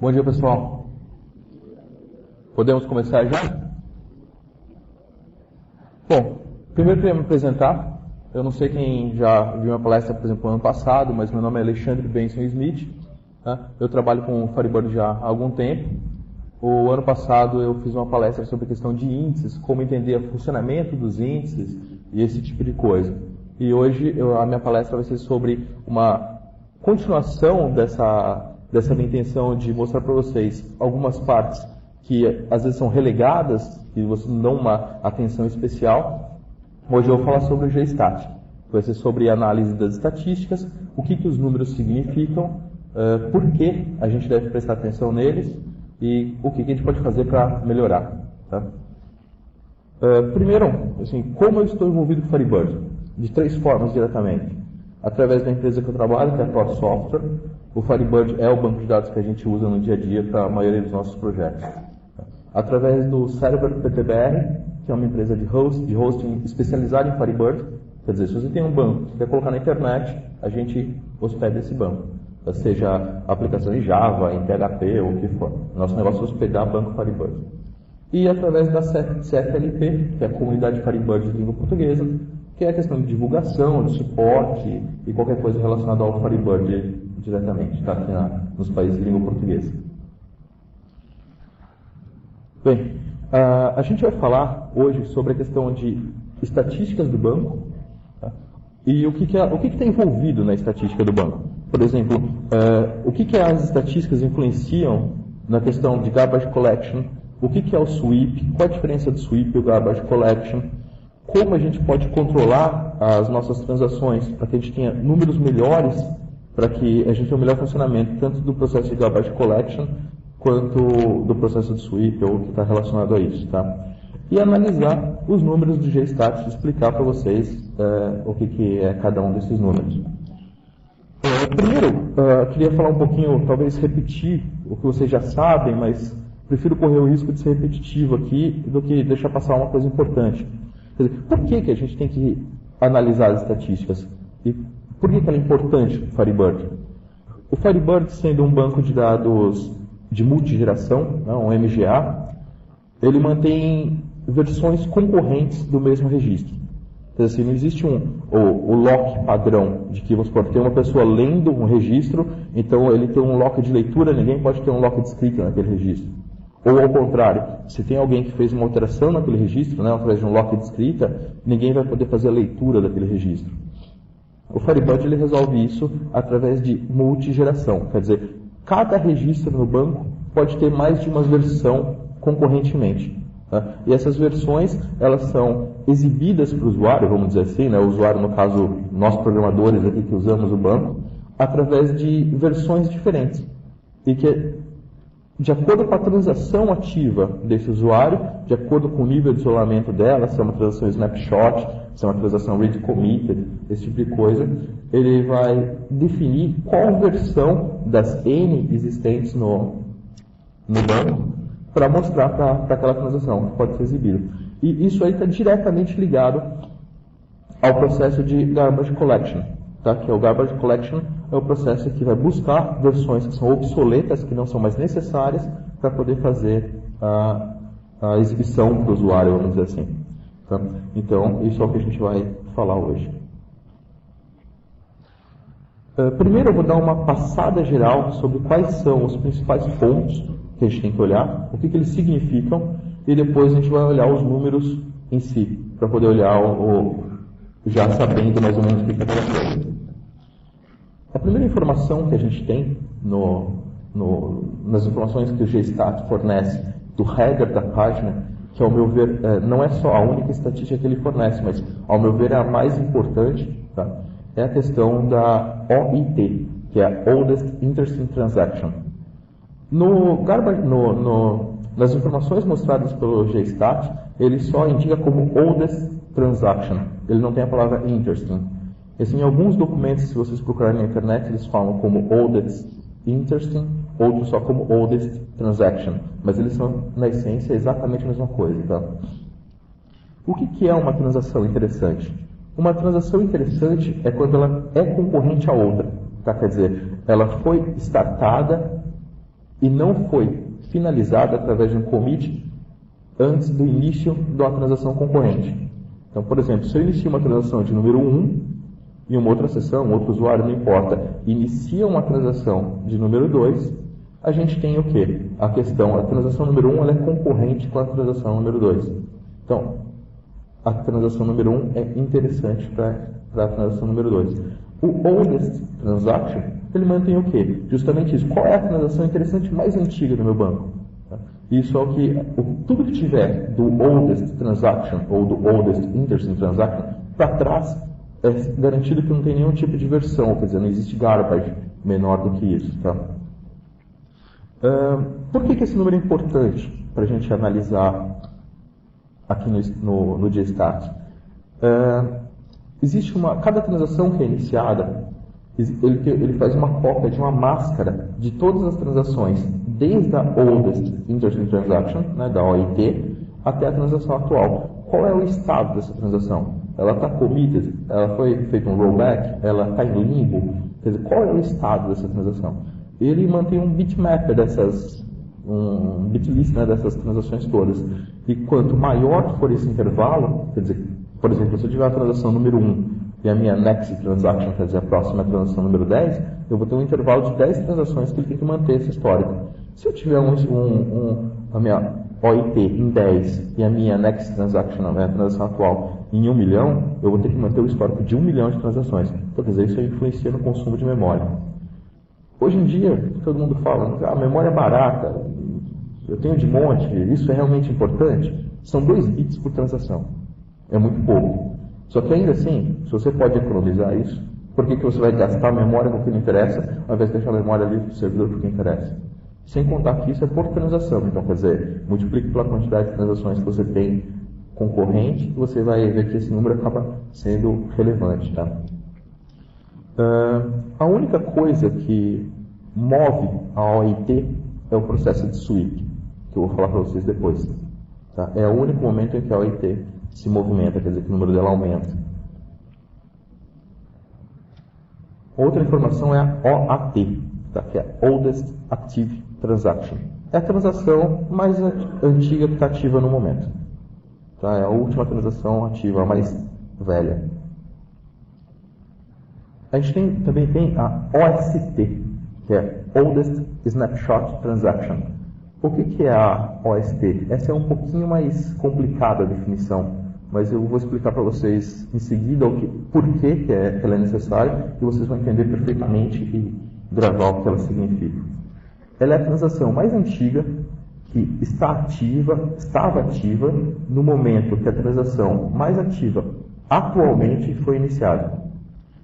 Bom dia, pessoal. Podemos começar já? Bom, primeiro queria me apresentar. Eu não sei quem já viu uma palestra, por exemplo, no ano passado, mas meu nome é Alexandre Benson Smith. Eu trabalho com o Firebird já há algum tempo. O ano passado eu fiz uma palestra sobre a questão de índices, como entender o funcionamento dos índices e esse tipo de coisa. E hoje a minha palestra vai ser sobre uma continuação dessa minha intenção de mostrar para vocês algumas partes que às vezes são relegadas, que vocês não dão uma atenção especial. Hoje eu vou falar sobre o GStat. Vai ser sobre a análise das estatísticas, o que os números significam, por que a gente deve prestar atenção neles e o que a gente pode fazer para melhorar. Tá? Primeiro, assim, como eu estou envolvido com o Firebird? De 3 formas diretamente. Através da empresa que eu trabalho, que é a Core Software. O Firebird é o banco de dados que a gente usa no dia a dia para a maioria dos nossos projetos. Através do Server PTBR, que é uma empresa de hosting especializada em Firebird. Quer dizer, se você tem um banco que quer colocar na internet, a gente hospeda esse banco. Seja aplicação em Java, em PHP ou o que for. Nosso negócio é hospedar banco Firebird. E através da CFLP, que é a Comunidade Firebird de Língua Portuguesa, que é a questão de divulgação, de suporte e qualquer coisa relacionada ao Firebird diretamente, tá? Aqui nos países de língua portuguesa. Bem, a gente vai falar hoje sobre a questão de estatísticas do banco, tá? E o que está envolvido na estatística do banco. Por exemplo, o que as estatísticas influenciam na questão de garbage collection, o que é o sweep, qual a diferença do sweep e o garbage collection, como a gente pode controlar as nossas transações para que a gente tenha números melhores, para que a gente tenha um melhor funcionamento, tanto do processo de garbage collection, quanto do processo de sweep, ou o que está relacionado a isso. Tá? E analisar os números do GStat e explicar para vocês o que é cada um desses números. Primeiro, queria falar um pouquinho, talvez repetir o que vocês já sabem, mas prefiro correr o risco de ser repetitivo aqui do que deixar passar uma coisa importante. Quer dizer, por que a gente tem que analisar as estatísticas? E por que ela é importante para o Firebird? O Firebird, sendo um banco de dados de multigeração, um MGA, ele mantém versões concorrentes do mesmo registro. Quer dizer, não existe o lock padrão, de que, vamos supor, tem uma pessoa lendo um registro, então ele tem um lock de leitura, ninguém pode ter um lock de escrita naquele registro. Ou ao contrário, se tem alguém que fez uma alteração naquele registro, através de um lock de escrita, ninguém vai poder fazer a leitura daquele registro. O Firebird ele resolve isso através de multigeração, quer dizer, cada registro no banco pode ter mais de uma versão concorrentemente. Tá? E essas versões, elas são exibidas para o usuário, vamos dizer assim, o usuário, no caso, nós programadores aqui que usamos o banco, através de versões diferentes. E que, de acordo com a transação ativa desse usuário, de acordo com o nível de isolamento dela, se é uma transação snapshot, se é uma transação read committed, esse tipo de coisa, ele vai definir qual versão das N existentes no banco para mostrar para aquela transação que pode ser exibida. E isso aí está diretamente ligado ao processo de garbage collection, tá? Que é o garbage collection é o processo que vai buscar versões que são obsoletas, que não são mais necessárias, para poder fazer a exibição para o usuário, vamos dizer assim. Tá? Então, isso é o que a gente vai falar hoje. Primeiro eu vou dar uma passada geral sobre quais são os principais pontos que a gente tem que olhar, o que eles significam, e depois a gente vai olhar os números em si, para poder olhar já sabendo mais ou menos o que é cada coisa. A primeira informação que a gente tem nas informações que o GStat fornece do header da página, que ao meu ver não é só a única estatística que ele fornece, mas ao meu ver é a mais importante, tá? É a questão da OIT, que é a Oldest Interesting Transaction. Nas informações mostradas pelo GStat, ele só indica como Oldest Transaction, ele não tem a palavra Interesting. Em alguns documentos, se vocês procurarem na internet, eles falam como Oldest Interesting, outros só como Oldest Transaction, mas eles são, na essência, exatamente a mesma coisa. Tá? O que é uma transação interessante? Uma transação interessante é quando ela é concorrente a outra. Tá? Quer dizer, ela foi startada e não foi finalizada através de um commit antes do início da transação concorrente. Então, por exemplo, se eu inicio uma transação de número 1 e uma outra sessão, outro usuário, não importa, inicia uma transação de número 2, a gente tem o quê? A transação número 1 ela é concorrente com a transação número 2. Então, a transação número 1 é interessante para a transação número 2. O oldest transaction, ele mantém o quê? Justamente isso. Qual é a transação interessante mais antiga do meu banco? Isso é o que, tudo que tiver do oldest transaction ou do oldest interesting transaction para trás, é garantido que não tem nenhum tipo de versão, quer dizer, não existe garbage menor do que isso. Tá? Por que esse número é importante para a gente analisar aqui no JSTAT? Existe cada transação que é iniciada, ele faz uma cópia de uma máscara de todas as transações, desde a oldest interesting transaction, né, da OIT, até a transação atual. Qual é o estado dessa transação? Ela está committed? Ela foi feito um rollback? Ela está em limbo? Quer dizer, qual é o estado dessa transação? Ele mantém um bitmap um bitlist, né, dessas transações todas. E quanto maior for esse intervalo, quer dizer, por exemplo, se eu tiver a transação número 1 e a minha next transaction, quer dizer, a próxima transação número 10, eu vou ter um intervalo de 10 transações que ele tem que manter essa histórico. Se eu tiver a minha OIT em 10 e a minha next transaction, a minha transação atual, em 1 milhão, eu vou ter que manter o histórico de 1 milhão de transações. Então, quer dizer, isso influencia no consumo de memória. Hoje em dia, todo mundo fala, a memória é barata, eu tenho de monte, isso é realmente importante? São 2 bits por transação. É muito pouco. Só que ainda assim, se você pode economizar isso, por que você vai gastar a memória no que não interessa, ao invés de deixar a memória livre para o servidor porque interessa? Sem contar que isso é por transação. Então, quer dizer, multiplique pela quantidade de transações que você tem concorrente, e você vai ver que esse número acaba sendo relevante. Tá? A única coisa que move a OIT é o processo de sweep, que eu vou falar para vocês depois. Tá? É o único momento em que a OIT se movimenta, quer dizer, que o número dela aumenta. Outra informação é a OAT, tá? Que é Oldest Active Transaction. É a transação mais antiga que está ativa no momento. Tá? É a última transação ativa, a mais velha. A gente também tem a OST, que é Oldest Snapshot Transaction. O que é a OST? Essa é um pouquinho mais complicada a definição, mas eu vou explicar para vocês em seguida por que ela é necessária, e vocês vão entender perfeitamente e gravar o que ela significa. Ela é a transação mais antiga que estava ativa no momento que a transação mais ativa atualmente foi iniciada.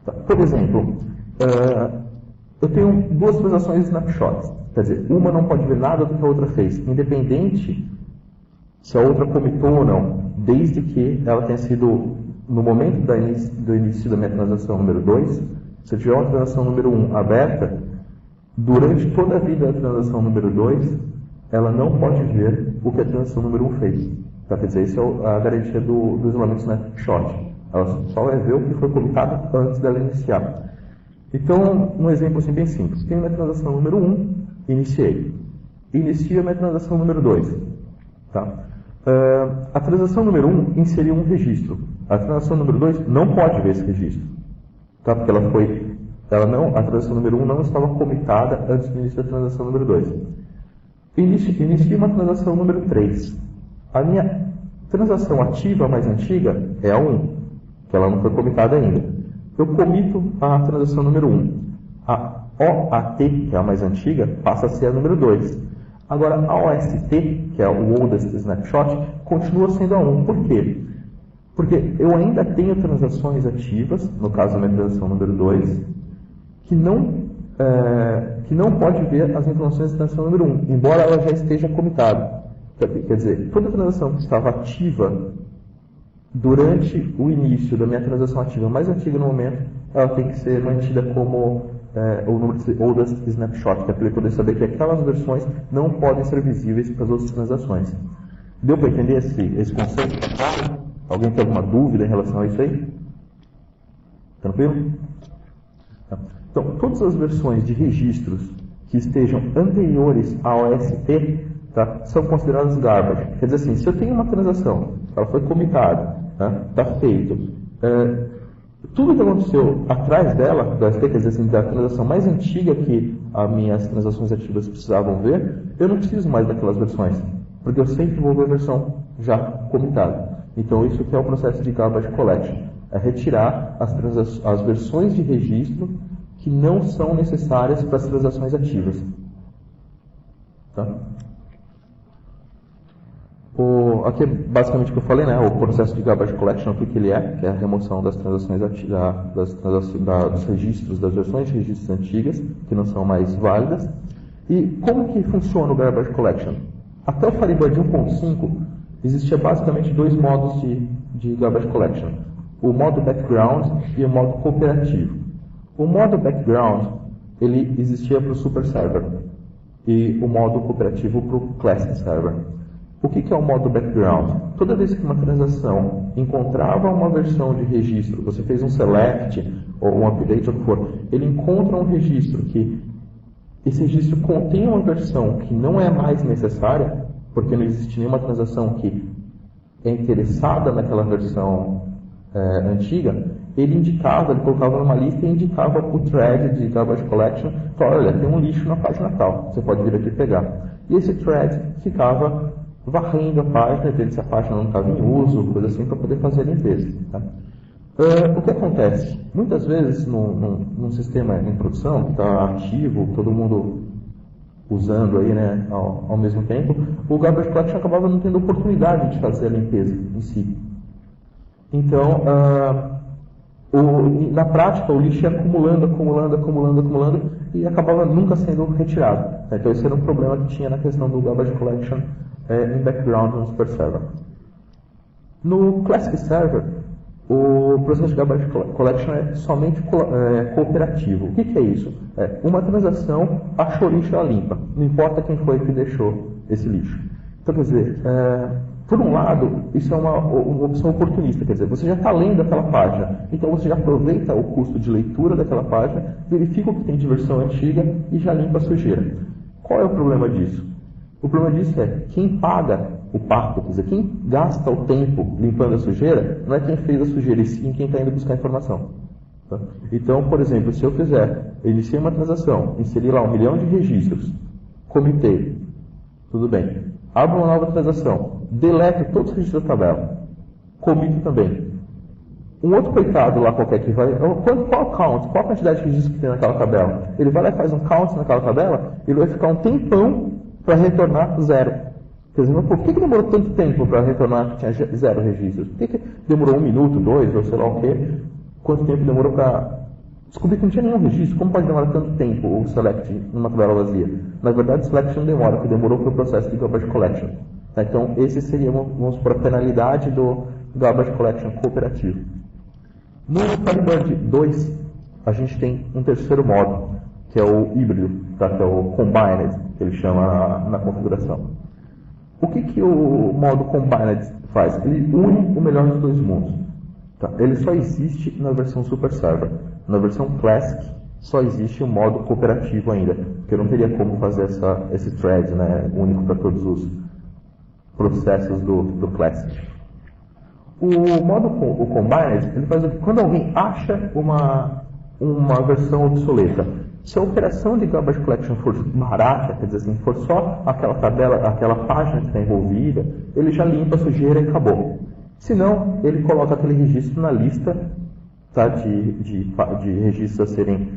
Tá? Por exemplo, eu tenho 2 transações snapshots. Quer dizer, uma não pode ver nada do que a outra fez, independente se a outra comitou ou não, desde que ela tenha sido, no momento do início da minha transação número 2, se eu tiver uma transação número 1 aberta, durante toda a vida da transação número 2, ela não pode ver o que a transação número 1 fez. Tá? Quer dizer, isso é a garantia do isolamento snapshot. Ela só vai ver o que foi comitado antes dela iniciar. Então, um exemplo assim bem simples. Tenho minha transação número 1, iniciei. Inicio a minha transação número 2. Tá? A transação número 1 inseriu um registro. A transação número 2 não pode ver esse registro. Tá? Porque a transação número 1 não estava comitada antes do início da transação número 2. Inicio uma transação número 3. A minha transação ativa mais antiga é a 1, que ela não foi comitada ainda. Eu comito a transação número 1. A OAT, que é a mais antiga, passa a ser a número 2. Agora, a OST, que é o Oldest Snapshot, continua sendo a 1. Por quê? Porque eu ainda tenho transações ativas, no caso da minha transação número 2, que não pode ver as informações da transação número 1, embora ela já esteja comitada. Quer dizer, toda transação que estava ativa durante o início da minha transação ativa mais antiga no momento, ela tem que ser mantida como o número de Oldest Snapshot, que é para ele poder saber que aquelas versões não podem ser visíveis para as outras transações. Deu para entender esse conceito? Alguém tem alguma dúvida em relação a isso aí? Tranquilo? Então, todas as versões de registros que estejam anteriores ao OST, tá, são consideradas garbage. Quer dizer assim, se eu tenho uma transação, ela foi comitada, está feito, tudo que aconteceu atrás dela, do OST, quer dizer assim, da transação mais antiga que as minhas transações ativas precisavam ver, eu não preciso mais daquelas versões, porque eu sempre vou ver a versão já comitada. Então isso que é o processo de garbage collection, é retirar as versões de registro que não são necessárias para as transações ativas. Tá? Aqui é basicamente o que eu falei, né? O processo de garbage collection, o que ele é, que é a remoção das transações dos registros, das versões de registros antigas, que não são mais válidas. E como que funciona o garbage collection? Até o Firebird 1.5 existia basicamente dois modos de garbage collection: o modo background e o modo cooperativo. O modo background ele existia para o super server e o modo cooperativo para o classic server. O que é o modo background? Toda vez que uma transação encontrava uma versão de registro, você fez um select ou um update, ou o que for, ele encontra um registro que esse registro contém uma versão que não é mais necessária, porque não existe nenhuma transação que é interessada naquela versão antiga, ele colocava numa lista e indicava o thread de garbage collection, falava, olha, tem um lixo na página tal, você pode vir aqui pegar. E esse thread ficava varrendo a página, vendo se a página não estava em uso, coisa assim, para poder fazer a limpeza. Tá? O que acontece? Muitas vezes, num sistema em produção, que está ativo, todo mundo usando aí, né, ao mesmo tempo, o garbage collection acabava não tendo oportunidade de fazer a limpeza em si. Então, na prática, o lixo ia acumulando e acabava nunca sendo retirado. Então, esse era um problema que tinha na questão do garbage collection em background no Super Server. No Classic Server, o processo de garbage collection é somente cooperativo. O que é isso? Uma transação achou lixo, ela limpa. Não importa quem foi que deixou esse lixo. Então, quer dizer, por um lado, isso é uma opção oportunista. Quer dizer, você já está lendo aquela página, então você já aproveita o custo de leitura daquela página, verifica o que tem de versão antiga e já limpa a sujeira. Qual é o problema disso? O problema disso é quem paga o pato, quer dizer, quem gasta o tempo limpando a sujeira, não é quem fez a sujeira, e sim quem está indo buscar informação. Tá? Então, por exemplo, se eu iniciei uma transação, inseri lá 1 milhão de registros, comitei, tudo bem. Abro uma nova transação, deleto todos os registros da tabela, comito também. Um outro coitado lá qualquer que vai, qual count, qual a quantidade de registros que tem naquela tabela? Ele vai lá e faz um count naquela tabela, ele vai ficar um tempão para retornar 0. Quer dizer, mas por que demorou tanto tempo para retornar que tinha 0 registros? Por que demorou 1 minuto, 2, ou sei lá o quê? Quanto tempo demorou para descobrir que não tinha nenhum registro? Como pode demorar tanto tempo o select numa tabela vazia? Na verdade, o select não demora, o que demorou foi o processo de garbage collection. Tá? Então, esse seria, vamos supor, a penalidade do garbage collection cooperativo. No Firebird 2, a gente tem um terceiro modo, que é o híbrido, tá? Que é o combined, que ele chama na configuração. O que o modo combined faz? Ele une o melhor dos dois mundos. Tá? Ele só existe na versão Super Server. Na versão Classic só existe o modo cooperativo ainda, porque eu não teria como fazer esse thread, né, único para todos os processos do Classic. O Combined, ele faz o que? Quando alguém acha uma versão obsoleta, se a operação de garbage collection for barata, quer dizer assim, for só aquela tabela, aquela página que está envolvida, ele já limpa a sujeira e acabou. Se não, ele coloca aquele registro na lista, tá, de registros a serem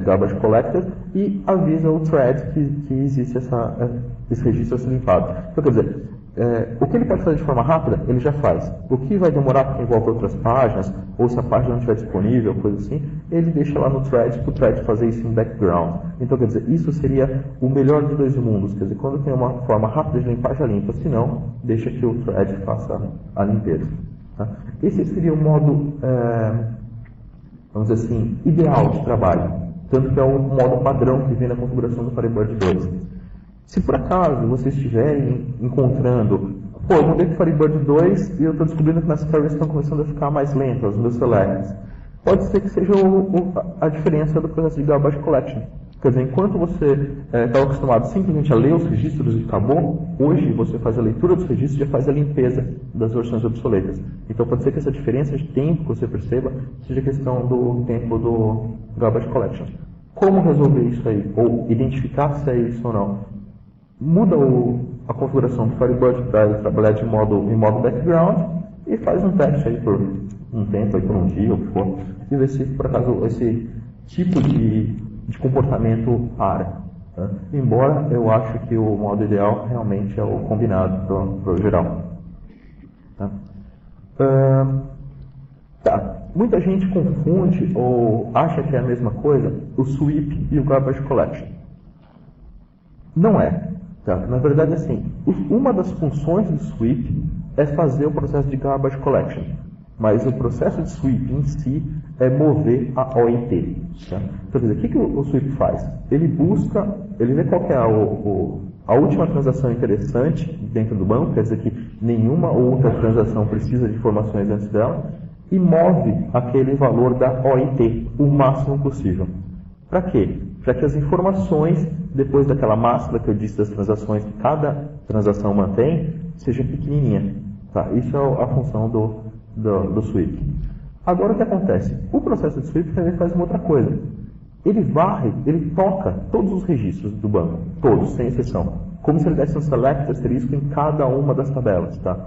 garbage collected e avisa o thread que existe esse registro a ser limpado. Então, quer dizer, o que ele pode fazer de forma rápida, ele já faz. O que vai demorar porque envolve outras páginas, ou se a página não estiver disponível, coisa assim, ele deixa lá no thread para o thread fazer isso em background. Então, quer dizer, isso seria o melhor dos dois mundos. Quer dizer, quando tem uma forma rápida de limpar, já limpa. Se não, deixa que o thread faça a limpeza. Tá? Esse seria o modo, vamos dizer assim, ideal de trabalho. Tanto que é o modo padrão que vem na configuração do Firebird 2. Se por acaso vocês estiverem encontrando, eu mudei para Firebird 2 e eu estou descobrindo que minhas queries estão começando a ficar mais lentas, os meus selects. Pode ser que seja a diferença do processo de garbage collection. Quer dizer, enquanto você estava acostumado simplesmente a ler os registros e acabou, hoje você faz a leitura dos registros e já faz a limpeza das versões obsoletas. Então pode ser que essa diferença de tempo que você perceba seja questão do tempo do Garbage Collection. Como resolver isso aí? Ou identificar se é isso ou não? Muda a configuração do Firebird para ele trabalhar em modo background e faz um teste aí por um tempo, aí por um dia ou o que for, e ver se por acaso esse tipo de comportamento para. Tá? Embora eu acho que o modo ideal realmente é o combinado para o geral. Tá? Muita gente confunde ou acha que é a mesma coisa o sweep e o garbage collection. Não é. Tá? Na verdade, assim, uma das funções do sweep é fazer o processo de garbage collection, mas o processo de sweep em si é mover a OIT. Tá? Então, quer dizer, o que o sweep faz? Ele busca, ele vê qual que é a última transação interessante dentro do banco, quer dizer que nenhuma outra transação precisa de informações antes dela, e move aquele valor da OIT o máximo possível. Para quê? Para que as informações, depois daquela máscara que eu disse das transações que cada transação mantém, seja pequenininha. Tá? Isso é a função do sweep. Agora o que acontece? O processo de sweep também faz uma outra coisa. Ele varre, ele toca todos os registros do banco, todos, sem exceção, como se ele desse um select asterisco em cada uma das tabelas. Tá?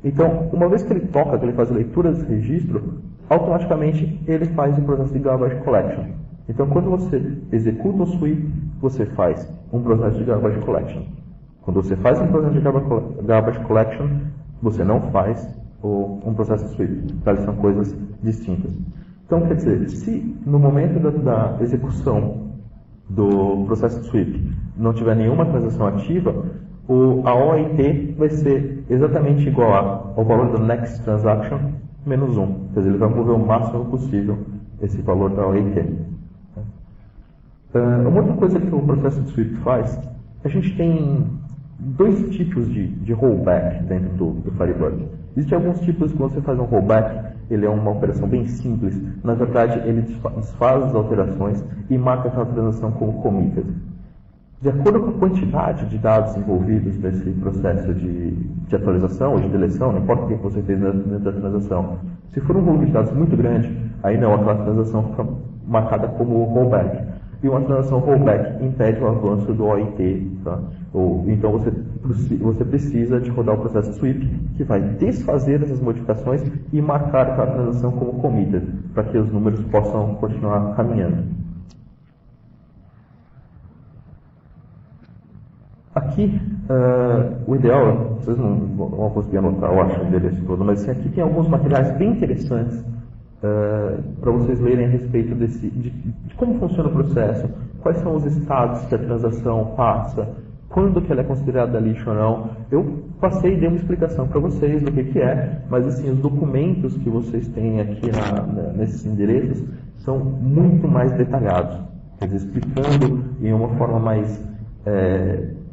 Então, uma vez que ele toca, que ele faz a leitura desse registro, automaticamente ele faz o processo de garbage collection. Então, quando você executa o sweep, você faz um processo de garbage collection. Quando você faz um processo de garbage collection, você não faz um processo de sweep. Tá? São coisas distintas. Então, quer dizer, se no momento da execução do processo de sweep não tiver nenhuma transação ativa, a OIT vai ser exatamente igual ao valor da next transaction menos 1. Quer dizer, ele vai mover o máximo possível esse valor da OIT. Uma outra coisa que o processo de sweep faz, a gente tem dois tipos de rollback dentro do Firebird. Existem alguns tipos, quando você faz um rollback, ele é uma operação bem simples. Na verdade, ele desfaz as alterações e marca aquela transação como committed. De acordo com a quantidade de dados envolvidos nesse processo de atualização ou de deleção, não importa o que você fez dentro da transação, se for um volume de dados muito grande, aí não, aquela transação fica marcada como rollback. E uma transação rollback impede o avanço do OIT. Tá? Então você precisa de rodar o processo sweep, que vai desfazer essas modificações e marcar aquela transação como committed, para que os números possam continuar caminhando. Aqui, o ideal, vocês não vão conseguir anotar, eu acho, o endereço todo, mas assim, aqui tem alguns materiais bem interessantes para vocês lerem a respeito de como funciona o processo, quais são os estados que a transação passa, quando que ela é considerada lixo ou não. Eu passei e dei uma explicação para vocês do que é, mas assim, os documentos que vocês têm aqui nesses endereços são muito mais detalhados, quer dizer, explicando em uma forma mais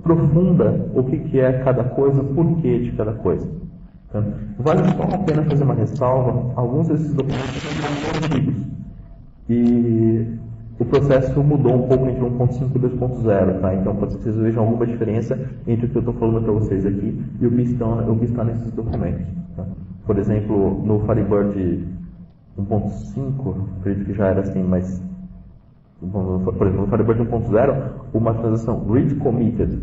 profunda o que é cada coisa, por que de cada coisa. Então, vale só a pena fazer uma ressalva, alguns desses documentos são antigos e o processo mudou um pouco entre 1.5 e 2.0, tá? Então pode ser que vocês vejam alguma diferença entre o que eu estou falando para vocês aqui e o que está nesses documentos. Tá? Por exemplo, no Firebird 1.5, acredito que já era assim, mas por exemplo, no Firebird 1.0, uma transação read committed,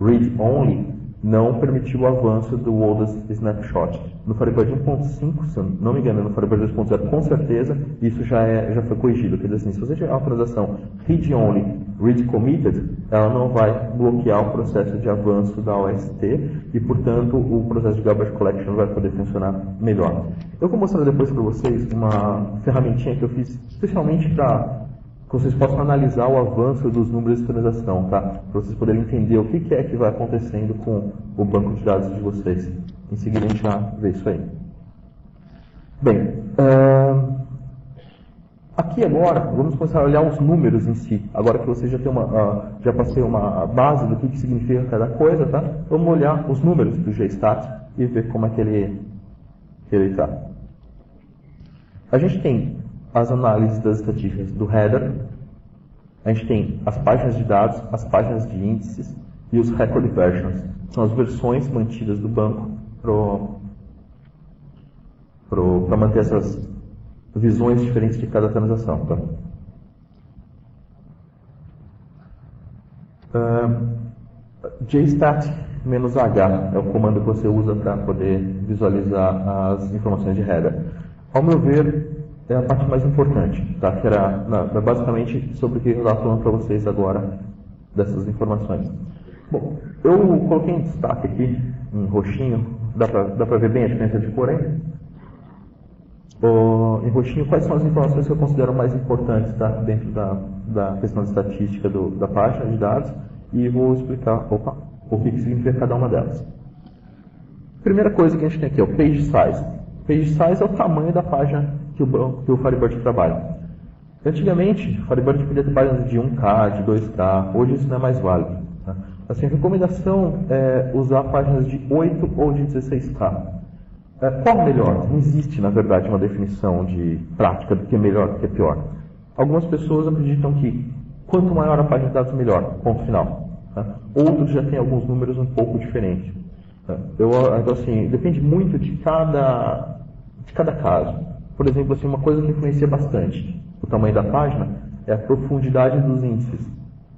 read only, não permitiu o avanço do oldest snapshot. No Firebird 1.5, se eu não me engano, no Firebird 2.0, com certeza, isso já foi corrigido. Quer dizer assim, se você tiver uma transação read only, read committed, ela não vai bloquear o processo de avanço da OST e, portanto, o processo de garbage collection vai poder funcionar melhor. Eu vou mostrar depois para vocês uma ferramentinha que eu fiz especialmente para que vocês possam analisar o avanço dos números de transação, tá? Para vocês poderem entender o que é que vai acontecendo com o banco de dados de vocês. Em seguida a gente já vê isso aí. Bem, aqui agora vamos começar a olhar os números em si. Agora que vocês já passei uma base do que significa cada coisa, tá? Vamos olhar os números do GStat e ver como é que ele está. A gente tem as análises das estatísticas do header, a gente tem as páginas de dados, as páginas de índices e os record versions. São as versões mantidas do banco para manter essas visões diferentes de cada transação. Tá? JSTAT-H é o comando que você usa para poder visualizar as informações de header. Ao meu ver, é a parte mais importante, tá? Que era basicamente sobre o que eu estava falando para vocês agora, dessas informações. Bom, eu coloquei em destaque aqui, em roxinho, dá para ver bem a diferença de cor aí? Em roxinho, quais são as informações que eu considero mais importantes, tá? Dentro da questão de estatística da página de dados, e vou explicar o que significa cada uma delas. Primeira coisa que a gente tem aqui é o page size. Page size é o tamanho da página que o Firebird trabalha. Antigamente, o Firebird podia ter páginas de 1K, de 2K, hoje isso não é mais válido. Tá? Assim, a recomendação é usar páginas de 8 ou de 16K. Qual melhor? Não existe, na verdade, uma definição de prática do que é melhor e do que é pior. Algumas pessoas acreditam que quanto maior a página de dados, melhor, ponto final. Tá? Outros já têm alguns números um pouco diferentes. Tá? Então, assim, depende muito de cada caso. Por exemplo, assim, uma coisa que influencia bastante o tamanho da página é a profundidade dos índices.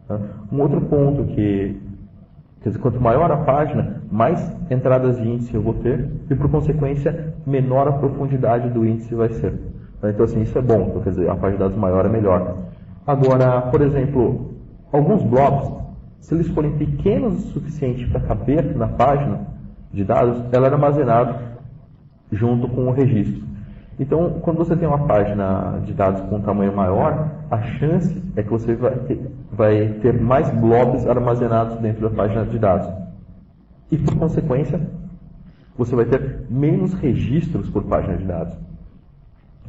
Tá? Um outro ponto quer dizer, quanto maior a página, mais entradas de índice eu vou ter e, por consequência, menor a profundidade do índice vai ser. Tá? Então, assim, isso é bom. Então, quer dizer, a página de dados maior é melhor. Agora, por exemplo, alguns blobs, se eles forem pequenos o suficiente para caber na página de dados, ela é armazenada junto com o registro. Então, quando você tem uma página de dados com um tamanho maior, a chance é que você vai ter mais blobs armazenados dentro da página de dados. E, por consequência, você vai ter menos registros por página de dados,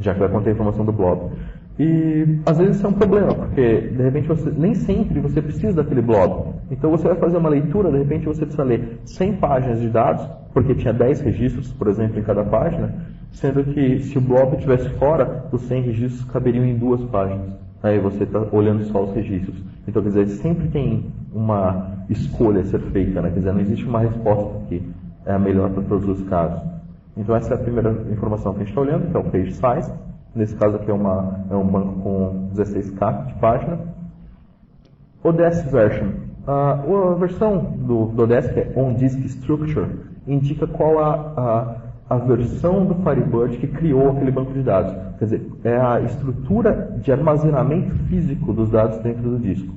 já que vai conter a informação do blob. E, às vezes, isso é um problema, porque, de repente, nem sempre você precisa daquele blob. Então, você vai fazer uma leitura, de repente, você precisa ler 100 páginas de dados, porque tinha 10 registros, por exemplo, em cada página, sendo que, se o blob estivesse fora, os 100 registros caberiam em 2 páginas. Aí você está olhando só os registros. Então, quer dizer, sempre tem uma escolha a ser feita, né? Quer dizer, não existe uma resposta que é a melhor para todos os casos. Então, essa é a primeira informação que a gente está olhando, que é o page size. Nesse caso aqui é um banco com 16K de página. ODS version. A versão do ODS, que é On Disk Structure, indica qual a versão do Firebird que criou aquele banco de dados. Quer dizer, é a estrutura de armazenamento físico dos dados dentro do disco.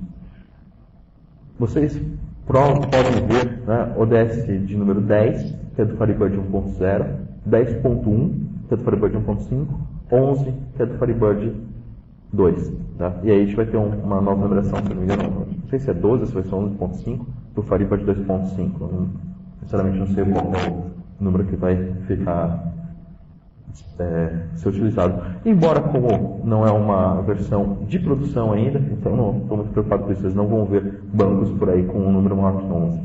Vocês podem ver, né, ODS de número 10, que é do Firebird 1.0, 10.1, que é do Firebird 1.5, 11, que é do Firebird 2. Tá? E aí a gente vai ter uma nova numeração, se não me engano, não sei se é 12, se vai ser 11.5, do Firebird 2.5. Sinceramente não sei qual é o número que vai ficar ser utilizado. Embora, como não é uma versão de produção ainda, então não estou muito preocupado com isso, vocês não vão ver bancos por aí com um número maior que 11.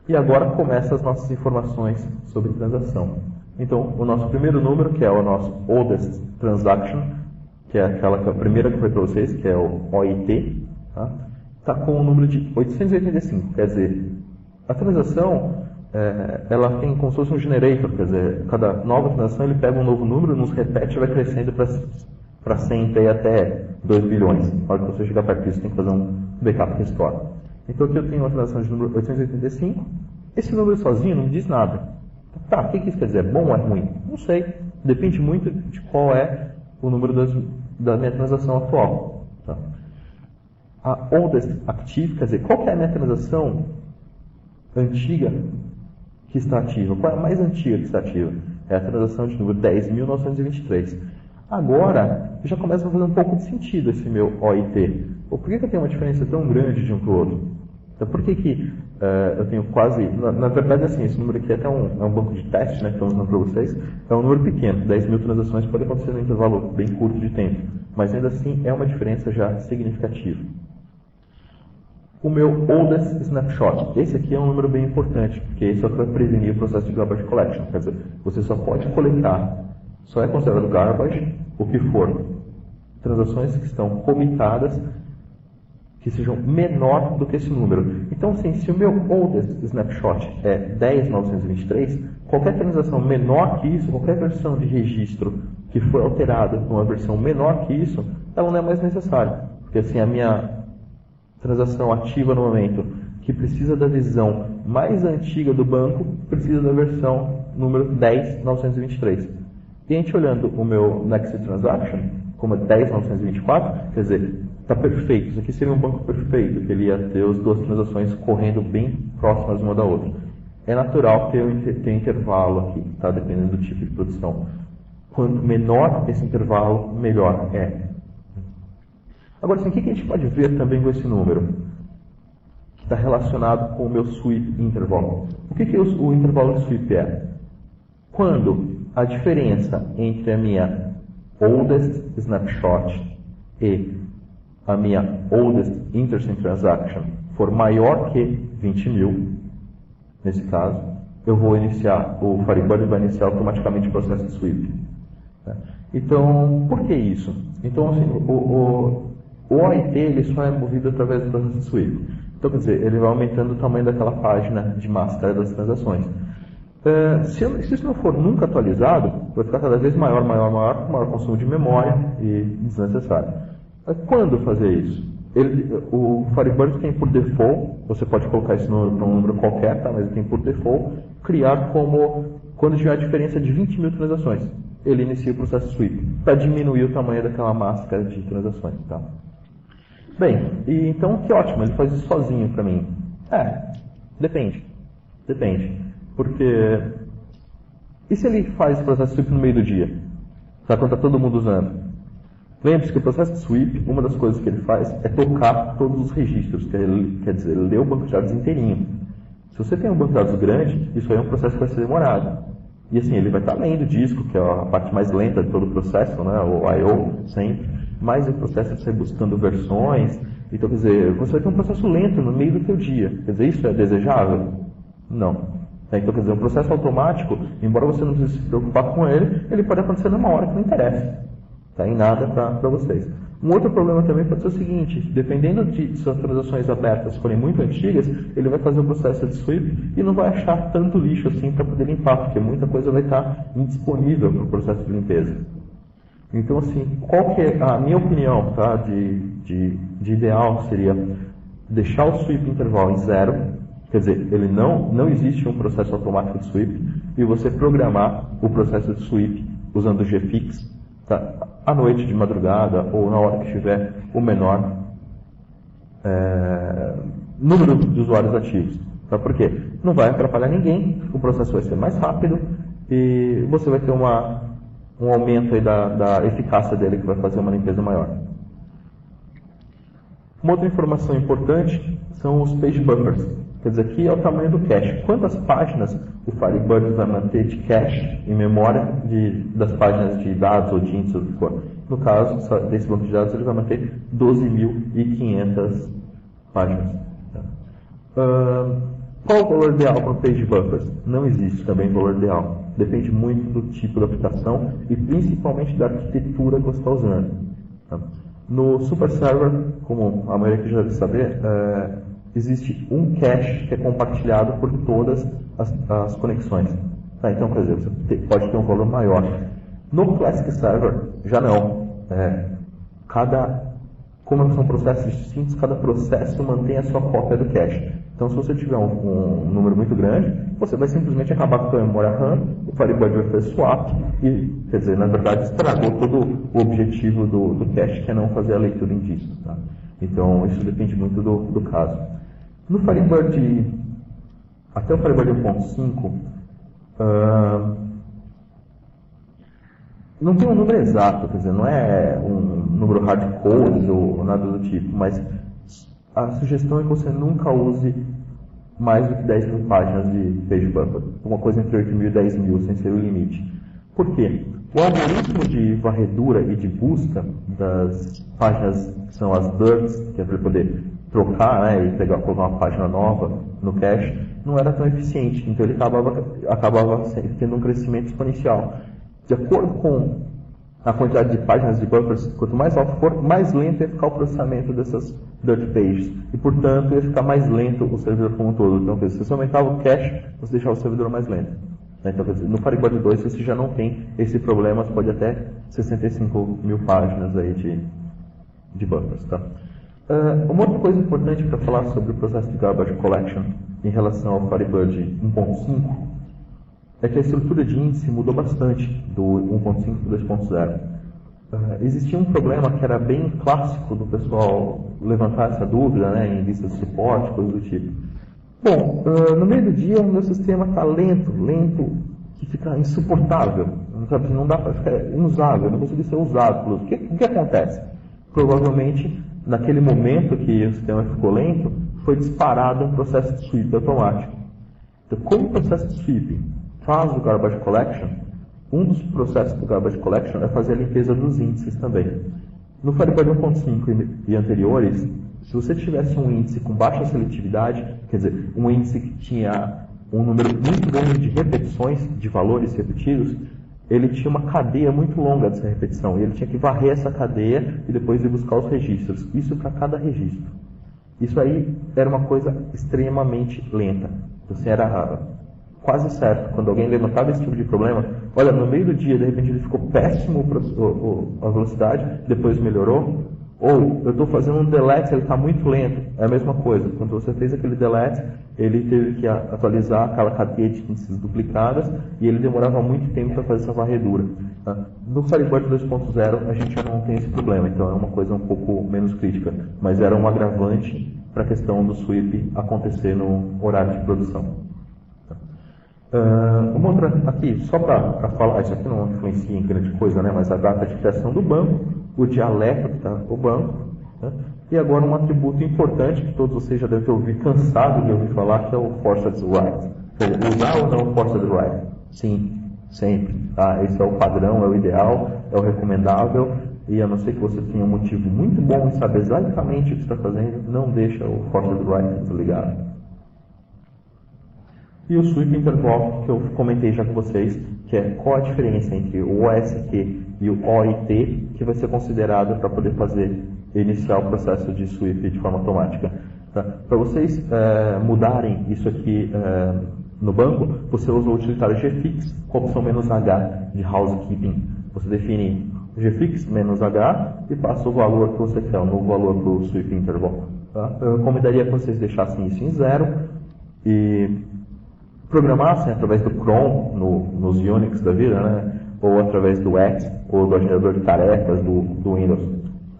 E agora começam as nossas informações sobre transação. Então, o nosso primeiro número, que é o nosso oldest transaction, que é a primeira que foi para vocês, que é o OIT, tá com o número de 885. Quer dizer, a transação, ela tem como se fosse um generator, quer dizer, cada nova transação ele pega um novo número, nos repete e vai crescendo para 100 até 2 bilhões. Na hora que você chegar perto disso, tem que fazer um backup restore. Então, aqui eu tenho uma transação de número 885. Esse número sozinho não me diz nada. Tá, o que isso quer dizer? É bom ou é ruim? Não sei. Depende muito de qual é o número da minha transação atual. Tá? A oldest active, quer dizer, qual que é a minha transação antiga que está ativa? Qual é a mais antiga que está ativa? É a transação de número 10.923. Agora, já começa a fazer um pouco de sentido esse meu OIT. Por que eu tenho uma diferença tão grande de um para o outro? Então, por que eu tenho quase... Na verdade, assim, esse número aqui é até um banco de teste, né, que estou mostrando para vocês. É um número pequeno, 10 mil transações pode acontecer num intervalo bem curto de tempo. Mas ainda assim, é uma diferença já significativa. O meu oldest snapshot. Esse aqui é um número bem importante, porque isso vai prevenir o processo de garbage collection. Quer dizer, você só pode coletar, só é considerado garbage o que for transações que estão comitadas que sejam menor do que esse número. Então, assim, se o meu oldest snapshot é 10.923, qualquer transação menor que isso, qualquer versão de registro que foi alterada numa versão menor que isso, ela não é mais necessária. Porque, assim, a minha transação ativa no momento, que precisa da visão mais antiga do banco, precisa da versão número 10.923. E a gente olhando o meu Next Transaction, como é 10.924, quer dizer, está perfeito. Isso aqui seria um banco perfeito, que ele ia ter as duas transações correndo bem próximas uma da outra. É natural ter um intervalo aqui, tá? Dependendo do tipo de produção. Quanto menor esse intervalo, melhor é. Agora, assim, o que a gente pode ver também com esse número? Que está relacionado com o meu sweep interval. O que o intervalo de sweep é? Quando a diferença entre a minha oldest snapshot e a minha oldest interesting transaction for maior que 20 mil, nesse caso, eu vou iniciar, o Firebird vai iniciar automaticamente o processo de sweep. Então, por que isso? Então, assim, o OIT ele só é movido através do processo de sweep. Então, quer dizer, ele vai aumentando o tamanho daquela página de máscara das transações. Se isso não for nunca atualizado, vai ficar cada vez maior, com maior consumo de memória e desnecessário. Quando fazer isso? O Firebird tem por default, você pode colocar isso para um número qualquer, tá? Mas ele tem por default, criar como quando tiver a diferença de 20 mil transações. Ele inicia o processo sweep, para diminuir o tamanho daquela máscara de transações. Tá? Bem, então que ótimo, ele faz isso sozinho para mim. Depende. Porque, e se ele faz o processo sweep no meio do dia? Tá? Quando está todo mundo usando? Lembre-se que o processo de sweep, uma das coisas que ele faz é tocar todos os registros, quer dizer, ele lê o banco de dados inteirinho. Se você tem um banco de dados grande, isso aí é um processo que vai ser demorado. E assim, ele vai estar lendo o disco, que é a parte mais lenta de todo o processo, né? O I/O sempre, mas o processo de sair buscando versões. Então, quer dizer, você vai ter um processo lento no meio do teu dia. Quer dizer, isso é desejável? Não. Então, quer dizer, um processo automático, embora você não precise se preocupar com ele, ele pode acontecer numa hora que não interessa. Tá? Em nada para vocês. Um outro problema também pode ser o seguinte, dependendo de se as transações abertas forem muito antigas, ele vai fazer o processo de sweep e não vai achar tanto lixo assim para poder limpar, porque muita coisa vai estar indisponível para o processo de limpeza. Então, assim, qual que é a minha opinião, tá, de ideal seria deixar o sweep interval em 0, quer dizer, ele não existe um processo automático de sweep, e você programar o processo de sweep usando o gfix, tá, à noite, de madrugada, ou na hora que tiver o menor número de usuários ativos. Tá? Por quê? Não vai atrapalhar ninguém, o processo vai ser mais rápido e você vai ter um aumento aí da eficácia dele, que vai fazer uma limpeza maior. Uma outra informação importante são os page buffers. Quer dizer, aqui é o tamanho do cache. Quantas páginas o Firebird vai manter de cache em memória das páginas de dados ou de índices, ou o que for. No caso desse banco de dados, ele vai manter 12.500 páginas. Qual o valor ideal para o page buffers? Não existe também valor ideal. Depende muito do tipo da aplicação e principalmente da arquitetura que você está usando. Tá? No Super Server, como a maioria que já deve saber, existe um cache que é compartilhado por todas as conexões. Tá? Então, quer dizer, você pode ter um valor maior. No Classic Server, já não. Como são processos distintos, cada processo mantém a sua cópia do cache. Então, se você tiver um número muito grande, você vai simplesmente acabar com a sua memória RAM, o Firebird vai fazer swap e, quer dizer, na verdade, estragou todo o objetivo do cache, que é não fazer a leitura em disco. Tá? Então, isso depende muito do caso. No Firebird, até o Firebird 1.5, não tem um número exato, quer dizer, não é um número hardcode ou nada do tipo, mas a sugestão é que você nunca use mais do que 10.000 páginas de page buffer, uma coisa entre 8.000 e 10.000, sem ser o limite. Por quê? O algoritmo de varredura e de busca das páginas que são as DIRTs, que é para ele poder trocar, né, e colocar uma página nova no cache, não era tão eficiente, então ele acabava tendo um crescimento exponencial. De acordo com a quantidade de páginas de buffers, quanto mais alto for, mais lento ia ficar o processamento dessas dirt pages. E, portanto, ia ficar mais lento o servidor como um todo. Então, se você aumentava o cache, você deixava o servidor mais lento. Então, no Firebird 2 você já não tem esse problema, você pode até 65 mil páginas aí de buffers. Tá? Uma outra coisa importante para falar sobre o processo de garbage collection em relação ao Firebird 1.5 é que a estrutura de índice mudou bastante do 1.5 para o 2.0. Existia um problema que era bem clássico do pessoal levantar essa dúvida, né, em listas de suporte, coisas do tipo. Bom, no meio do dia o meu sistema está lento, que fica insuportável, não dá para ficar inusável, não consegue ser usado. O que acontece? Provavelmente, naquele momento que o sistema ficou lento, foi disparado um processo de sweep automático. Então, como o processo de sweeping faz o garbage collection, um dos processos do garbage collection é fazer a limpeza dos índices também. No Firebird 1.5 e anteriores, se você tivesse um índice com baixa seletividade, quer dizer, um índice que tinha um número muito grande de repetições, de valores repetidos, ele tinha uma cadeia muito longa dessa repetição, e ele tinha que varrer essa cadeia e depois ir buscar os registros. Isso para cada registro. Isso aí era uma coisa extremamente lenta. Você era quase certo, quando alguém levantava esse tipo de problema, olha, no meio do dia, de repente ele ficou péssimo a velocidade, depois melhorou, ou eu estou fazendo um delete, ele está muito lento, é a mesma coisa. Quando você fez aquele delete, ele teve que atualizar aquela cadeia de índices duplicadas e ele demorava muito tempo para fazer essa varredura. No Firebird 2.0 a gente já não tem esse problema, então é uma coisa um pouco menos crítica, mas era um agravante para a questão do sweep acontecer no horário de produção. Uma outra aqui, só para falar, isso aqui não influencia em grande coisa, né, mas a data de criação do banco, o dialeto que está no banco, né, e agora um atributo importante que todos vocês já devem ter ouvido, cansado de ouvir falar, que é o forced write. Usar ou não o forced write? Sim, sempre. Tá? Esse é o padrão, é o ideal, é o recomendável, e a não ser que você tenha um motivo muito bom em saber exatamente o que está fazendo, não deixa o forced write desligado. E o sweep interval, que eu comentei já com vocês, que é qual a diferença entre o OST e o OIT, que vai ser considerado para poder iniciar o processo de sweep de forma automática. Tá? Para vocês mudarem isso aqui no banco, você usa o utilitário gfix com a opção "-h de housekeeping. Você define gfix "-h e passa o valor que você quer, o novo valor para o sweep interval. Tá? Eu recomendaria que vocês deixassem isso em 0 e programassem através do cron nos Unix da vida, né? Ou através do X ou do agendador de tarefas do Windows,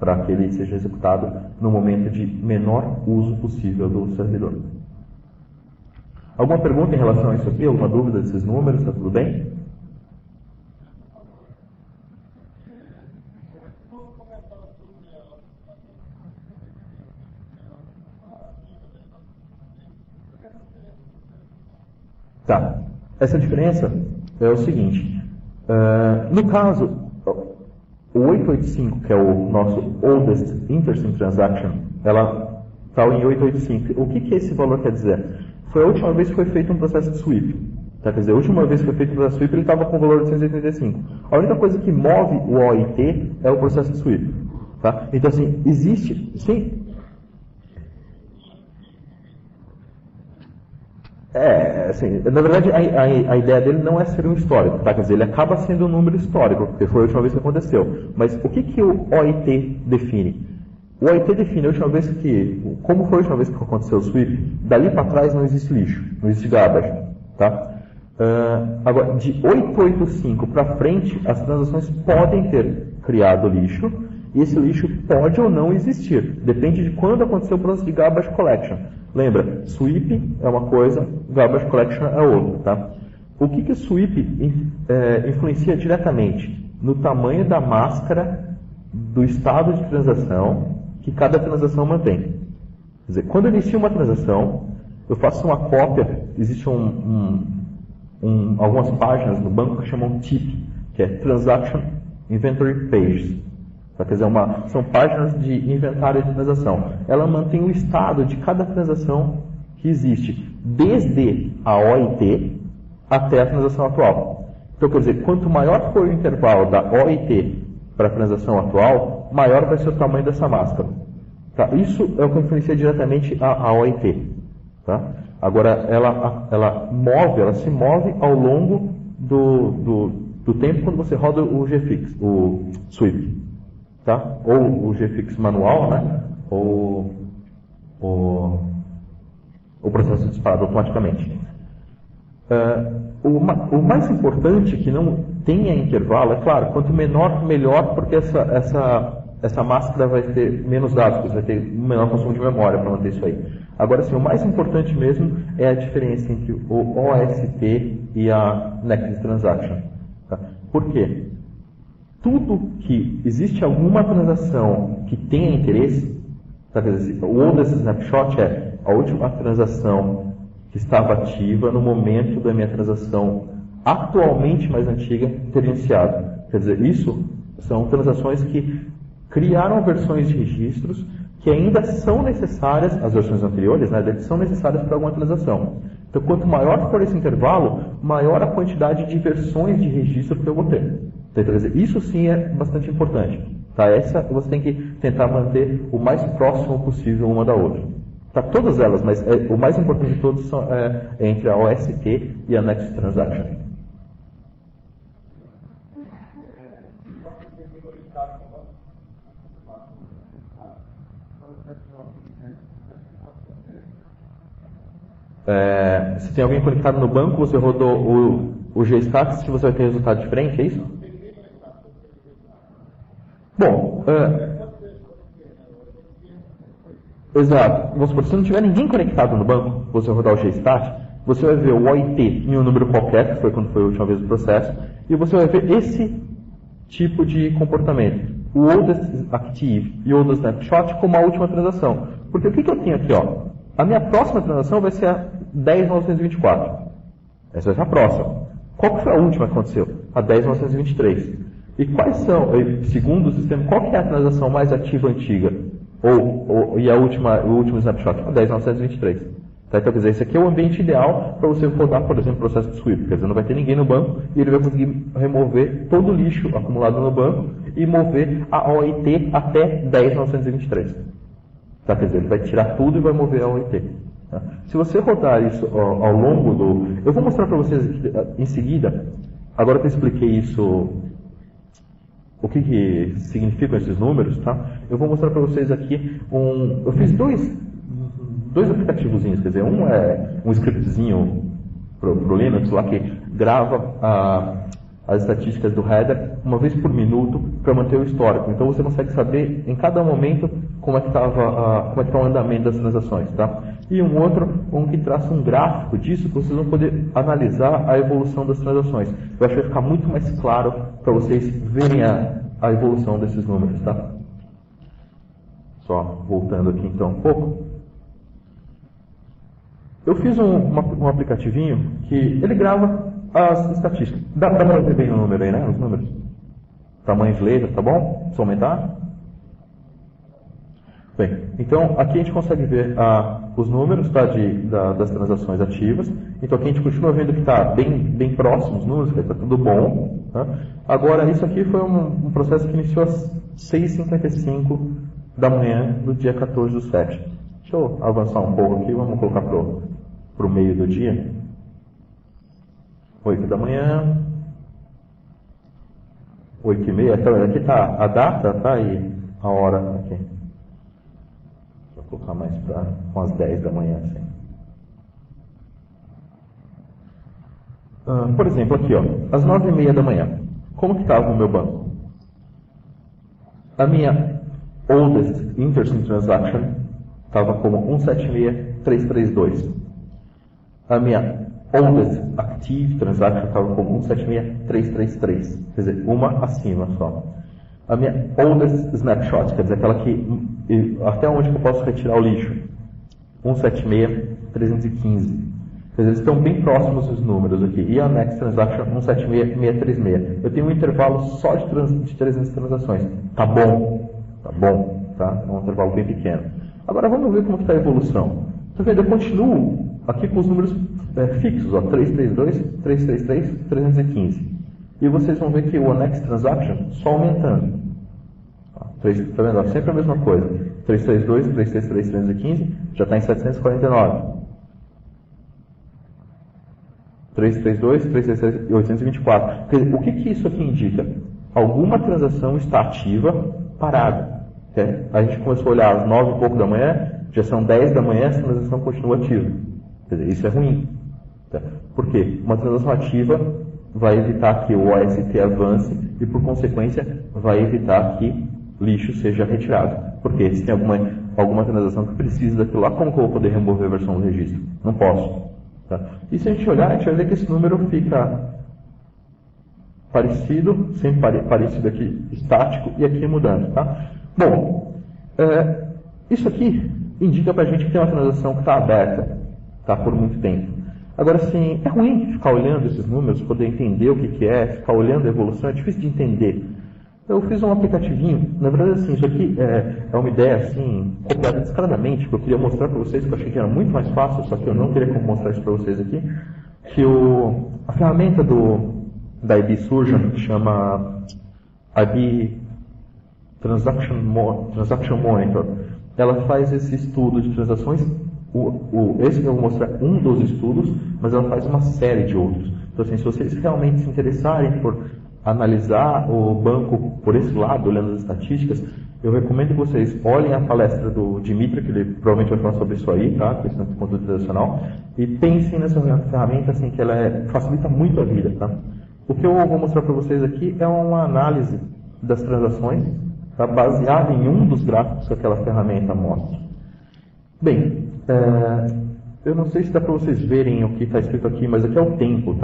para que ele seja executado no momento de menor uso possível do servidor. Alguma pergunta em relação a isso aqui? Alguma dúvida desses números? Está tudo bem? Tá. Essa diferença é o seguinte. No caso, o 885, que é o nosso oldest interesting transaction, ela está em 885. O que esse valor quer dizer? Foi a última vez que foi feito um processo de sweep. Tá? Quer dizer, a última vez que foi feito um processo de sweep, ele estava com o valor de 885. A única coisa que move o OIT é o processo de sweep. Tá? Então, assim, existe... Sim. Assim, na verdade, a ideia dele não é ser um histórico, tá? Quer dizer, ele acaba sendo um número histórico, porque foi a última vez que aconteceu. Mas o que o OIT define? O OIT define a última vez como foi a última vez que aconteceu o sweep, dali para trás não existe lixo, não existe garbage, tá? Agora, de 885 para frente, as transações podem ter criado lixo, e esse lixo pode ou não existir, depende de quando aconteceu o processo de garbage collection. Lembra, sweep é uma coisa, garbage collection é outra, tá? O que o sweep influencia diretamente? No tamanho da máscara do estado de transação que cada transação mantém. Quer dizer, quando eu inicio uma transação, eu faço uma cópia, existe algumas páginas no banco que chamam TIP, que é Transaction Inventory Pages. Quer dizer, são páginas de inventário de transação. Ela mantém o estado de cada transação que existe, desde a OIT até a transação atual. Então, quer dizer, quanto maior for o intervalo da OIT para a transação atual, maior vai ser o tamanho dessa máscara. Tá? Isso é o que influencia diretamente a OIT. Tá? Agora, ela se move ao longo do tempo quando você roda o GFix, o sweep. Tá? Ou o GFix manual, né? Ou o processo disparado automaticamente. O mais importante que não tenha intervalo, é claro, quanto menor, melhor, porque essa máscara vai ter menos dados, você vai ter menor consumo de memória para manter isso aí. Agora, sim, o mais importante mesmo é a diferença entre o OST e a Next Transaction. Tá? Por quê? Tudo que existe alguma transação que tenha interesse, tá? Quer dizer, o oldest snapshot é a última transação que estava ativa no momento da minha transação atualmente mais antiga ter iniciado. Quer dizer, isso são transações que criaram versões de registros que ainda são necessárias, as versões anteriores, né, são necessárias para alguma transação. Então, quanto maior for esse intervalo, maior a quantidade de versões de registro que eu vou ter. Então, quer dizer, isso sim é bastante importante. Tá? Essa você tem que tentar manter o mais próximo possível uma da outra. Tá? Todas elas, mas o mais importante de todos é entre a OST e a Next Transaction. Se tem alguém conectado no banco, você rodou o GStatus, se você vai ter resultado diferente, é isso? Bom, exato. Vamos supor, se não tiver ninguém conectado no banco, você rodar o GStat, você vai ver o OIT em um número qualquer, que foi quando foi a última vez o processo, e você vai ver esse tipo de comportamento. O oldest active e o oldest snapshot como a última transação. Porque o que eu tenho aqui, ó? A minha próxima transação vai ser a 10.924. Essa vai ser a próxima. Qual que foi a última que aconteceu? A 10.923. E quais são, segundo o sistema, qual que é a transação mais ativa antiga? E o último snapshot? A 10.923. Tá? Então, quer dizer, esse aqui é o ambiente ideal para você rodar, por exemplo, o processo de sweep. Quer dizer, não vai ter ninguém no banco e ele vai conseguir remover todo o lixo acumulado no banco e mover a OIT até 10.923. Tá? Quer dizer, ele vai tirar tudo e vai mover a OIT. Tá? Se você rodar isso ao longo do... Eu vou mostrar para vocês aqui, em seguida, agora que eu expliquei isso, o que significam esses números, tá? Eu vou mostrar para vocês aqui eu fiz dois aplicativozinhos, quer dizer, um é um scriptzinho pro Linux lá que grava as estatísticas do header uma vez por minuto para manter o histórico. Então você consegue saber em cada momento como é que está o andamento das transações, tá? E um que traça um gráfico disso, que vocês vão poder analisar a evolução das transações. Eu acho que vai ficar muito mais claro para vocês verem a evolução desses números, tá? Só voltando aqui então um pouco. Eu fiz um aplicativinho que ele grava as estatísticas. Dá para ver bem o número aí, né? Os números. Tamanho de letra, tá bom? Só aumentar? Bem, então aqui a gente consegue ver os números, tá, das transações ativas. Então aqui a gente continua vendo que está bem próximo os números, que está tudo bom. Tá? Agora, isso aqui foi um processo que iniciou às 6h55 da manhã do dia 14/7. Deixa eu avançar um pouco aqui, vamos colocar para o meio do dia. 8 da manhã, 8h30, então aqui está a data, tá? E a hora aqui. Vou colocar mais para umas 10 da manhã, assim. Por exemplo, aqui, ó, às 9h30 da manhã, como que estava o meu banco? A minha oldest interesting transaction estava como 176.332. A minha oldest active transaction estava como 176.333. Quer dizer, uma acima só. A minha oldest snapshot, quer dizer, aquela que até onde que eu posso retirar o lixo? 176.315. Quer dizer, eles estão bem próximos os números aqui. E a next transaction 176.636. Eu tenho um intervalo só de 300 transações. Tá bom. Tá bom. Tá? É um intervalo bem pequeno. Agora vamos ver como está a evolução. Tá vendo? Eu continuo aqui com os números fixos, ó, 332, 333, 315. E vocês vão ver que o next transaction só aumentando. Tá vendo? Sempre a mesma coisa. 332, 333, 315, já está em 749. 332, 333 e 824. Quer dizer, o que isso aqui indica? Alguma transação está ativa, parada. A gente começou a olhar às 9 e pouco da manhã, já são 10 da manhã, essa transação continua ativa. Quer dizer, isso é ruim. Por quê? Uma transação ativa vai evitar que o OST avance e, por consequência, vai evitar que lixo seja retirado. Porque se tem alguma transação que precisa daquilo lá, como que eu vou poder remover a versão do registro? Não posso. E se a gente olhar, a gente vai ver que esse número fica parecido, sempre parecido aqui, estático, e aqui mudando. Bom, isso aqui indica para a gente que tem uma transação que está aberta por muito tempo. Agora, assim, é ruim ficar olhando esses números, poder entender o que é, ficar olhando a evolução, é difícil de entender. Eu fiz um aplicativinho, na verdade, assim, isso aqui é uma ideia, assim, copiada descaradamente, que eu queria mostrar para vocês, que eu achei que era muito mais fácil, só que eu não queria mostrar isso para vocês aqui, que a ferramenta da IB Surgeon, que chama IB Transaction Monitor, ela faz esse estudo de transações. Esse que eu vou mostrar um dos estudos, mas ela faz uma série de outros. Então, assim, se vocês realmente se interessarem por analisar o banco por esse lado, olhando as estatísticas, eu recomendo que vocês olhem a palestra do Dimitri, que ele provavelmente vai falar sobre isso aí, questão de controle transacional, e pensem nessa ferramenta, assim, que ela facilita muito a vida, O que eu vou mostrar para vocês aqui é uma análise das transações, baseada em um dos gráficos que aquela ferramenta mostra. Bem, eu não sei se dá para vocês verem o que está escrito aqui, mas aqui é o tempo,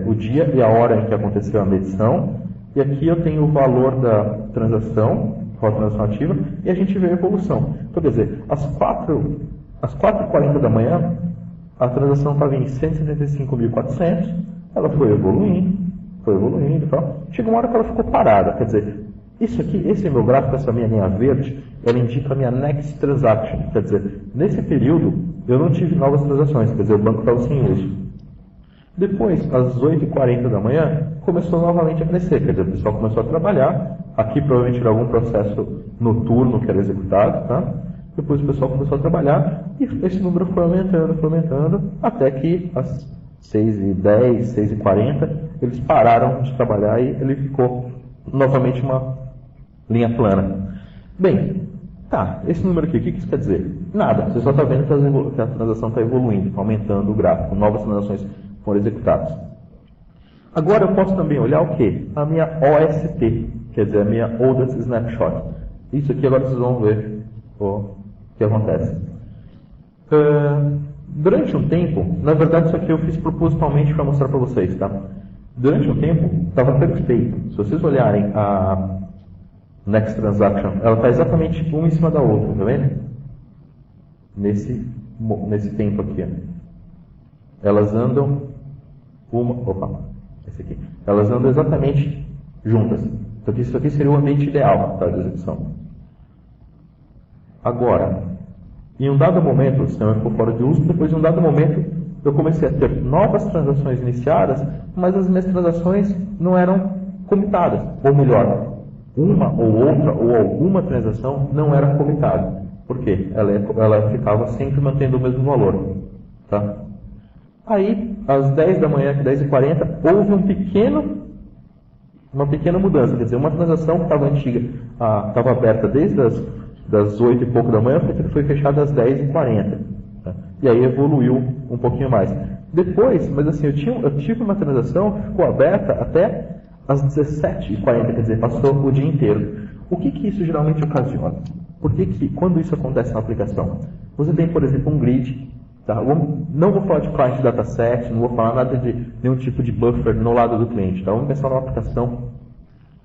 o dia e a hora em que aconteceu a medição. E aqui eu tenho o valor da transação, qual a transação ativa, e a gente vê a evolução. Então, quer dizer, às 4h40 da manhã, a transação estava em 175.400, ela foi evoluindo e tal. Chegou uma hora que ela ficou parada, quer dizer, isso aqui, esse meu gráfico, essa minha linha verde, ela indica a minha next transaction. Quer dizer, nesse período, eu não tive novas transações, quer dizer, o banco estava sem uso. Depois, às 8h40 da manhã, começou novamente a crescer, quer dizer, o pessoal começou a trabalhar. Aqui provavelmente era algum processo noturno que era executado, Depois o pessoal começou a trabalhar e esse número foi aumentando, até que às 6h10, 6h40, eles pararam de trabalhar e ele ficou novamente uma linha plana. Bem, esse número aqui, o que isso quer dizer? Nada, você só está vendo que a transação está evoluindo, aumentando o gráfico, novas transações foram executadas. Agora eu posso também olhar o quê? A minha OST, quer dizer, a minha Oldest Snapshot. Isso aqui agora vocês vão ver o que acontece. Durante um tempo, na verdade isso aqui eu fiz propositalmente para mostrar para vocês, Durante um tempo estava perfeito. Se vocês olharem a Next Transaction, ela está exatamente uma em cima da outra, tá vendo? Nesse tempo aqui. Elas andam elas andam exatamente juntas. Então isso aqui seria o ambiente ideal de execução. Agora, em um dado momento, o sistema ficou fora de uso, depois de um dado momento, eu comecei a ter novas transações iniciadas, mas as minhas transações não eram comitadas. Ou melhor, uma ou outra ou alguma transação não era comitada. Por quê? Ela ficava sempre mantendo o mesmo valor. Aí, às 10 da manhã, 10h40, houve uma pequena mudança. Quer dizer, uma transação que estava antiga, estava aberta desde das 8 e pouco da manhã, foi fechada às 10h40. E aí evoluiu um pouquinho mais. Depois, mas assim, eu tive uma transação que ficou aberta até às 17h40, quer dizer, passou o dia inteiro. O que isso geralmente ocasiona? Por que quando isso acontece na aplicação? Você tem, por exemplo, um grid. Não vou falar de client dataset, não vou falar nada de nenhum tipo de buffer no lado do cliente. Vamos pensar numa aplicação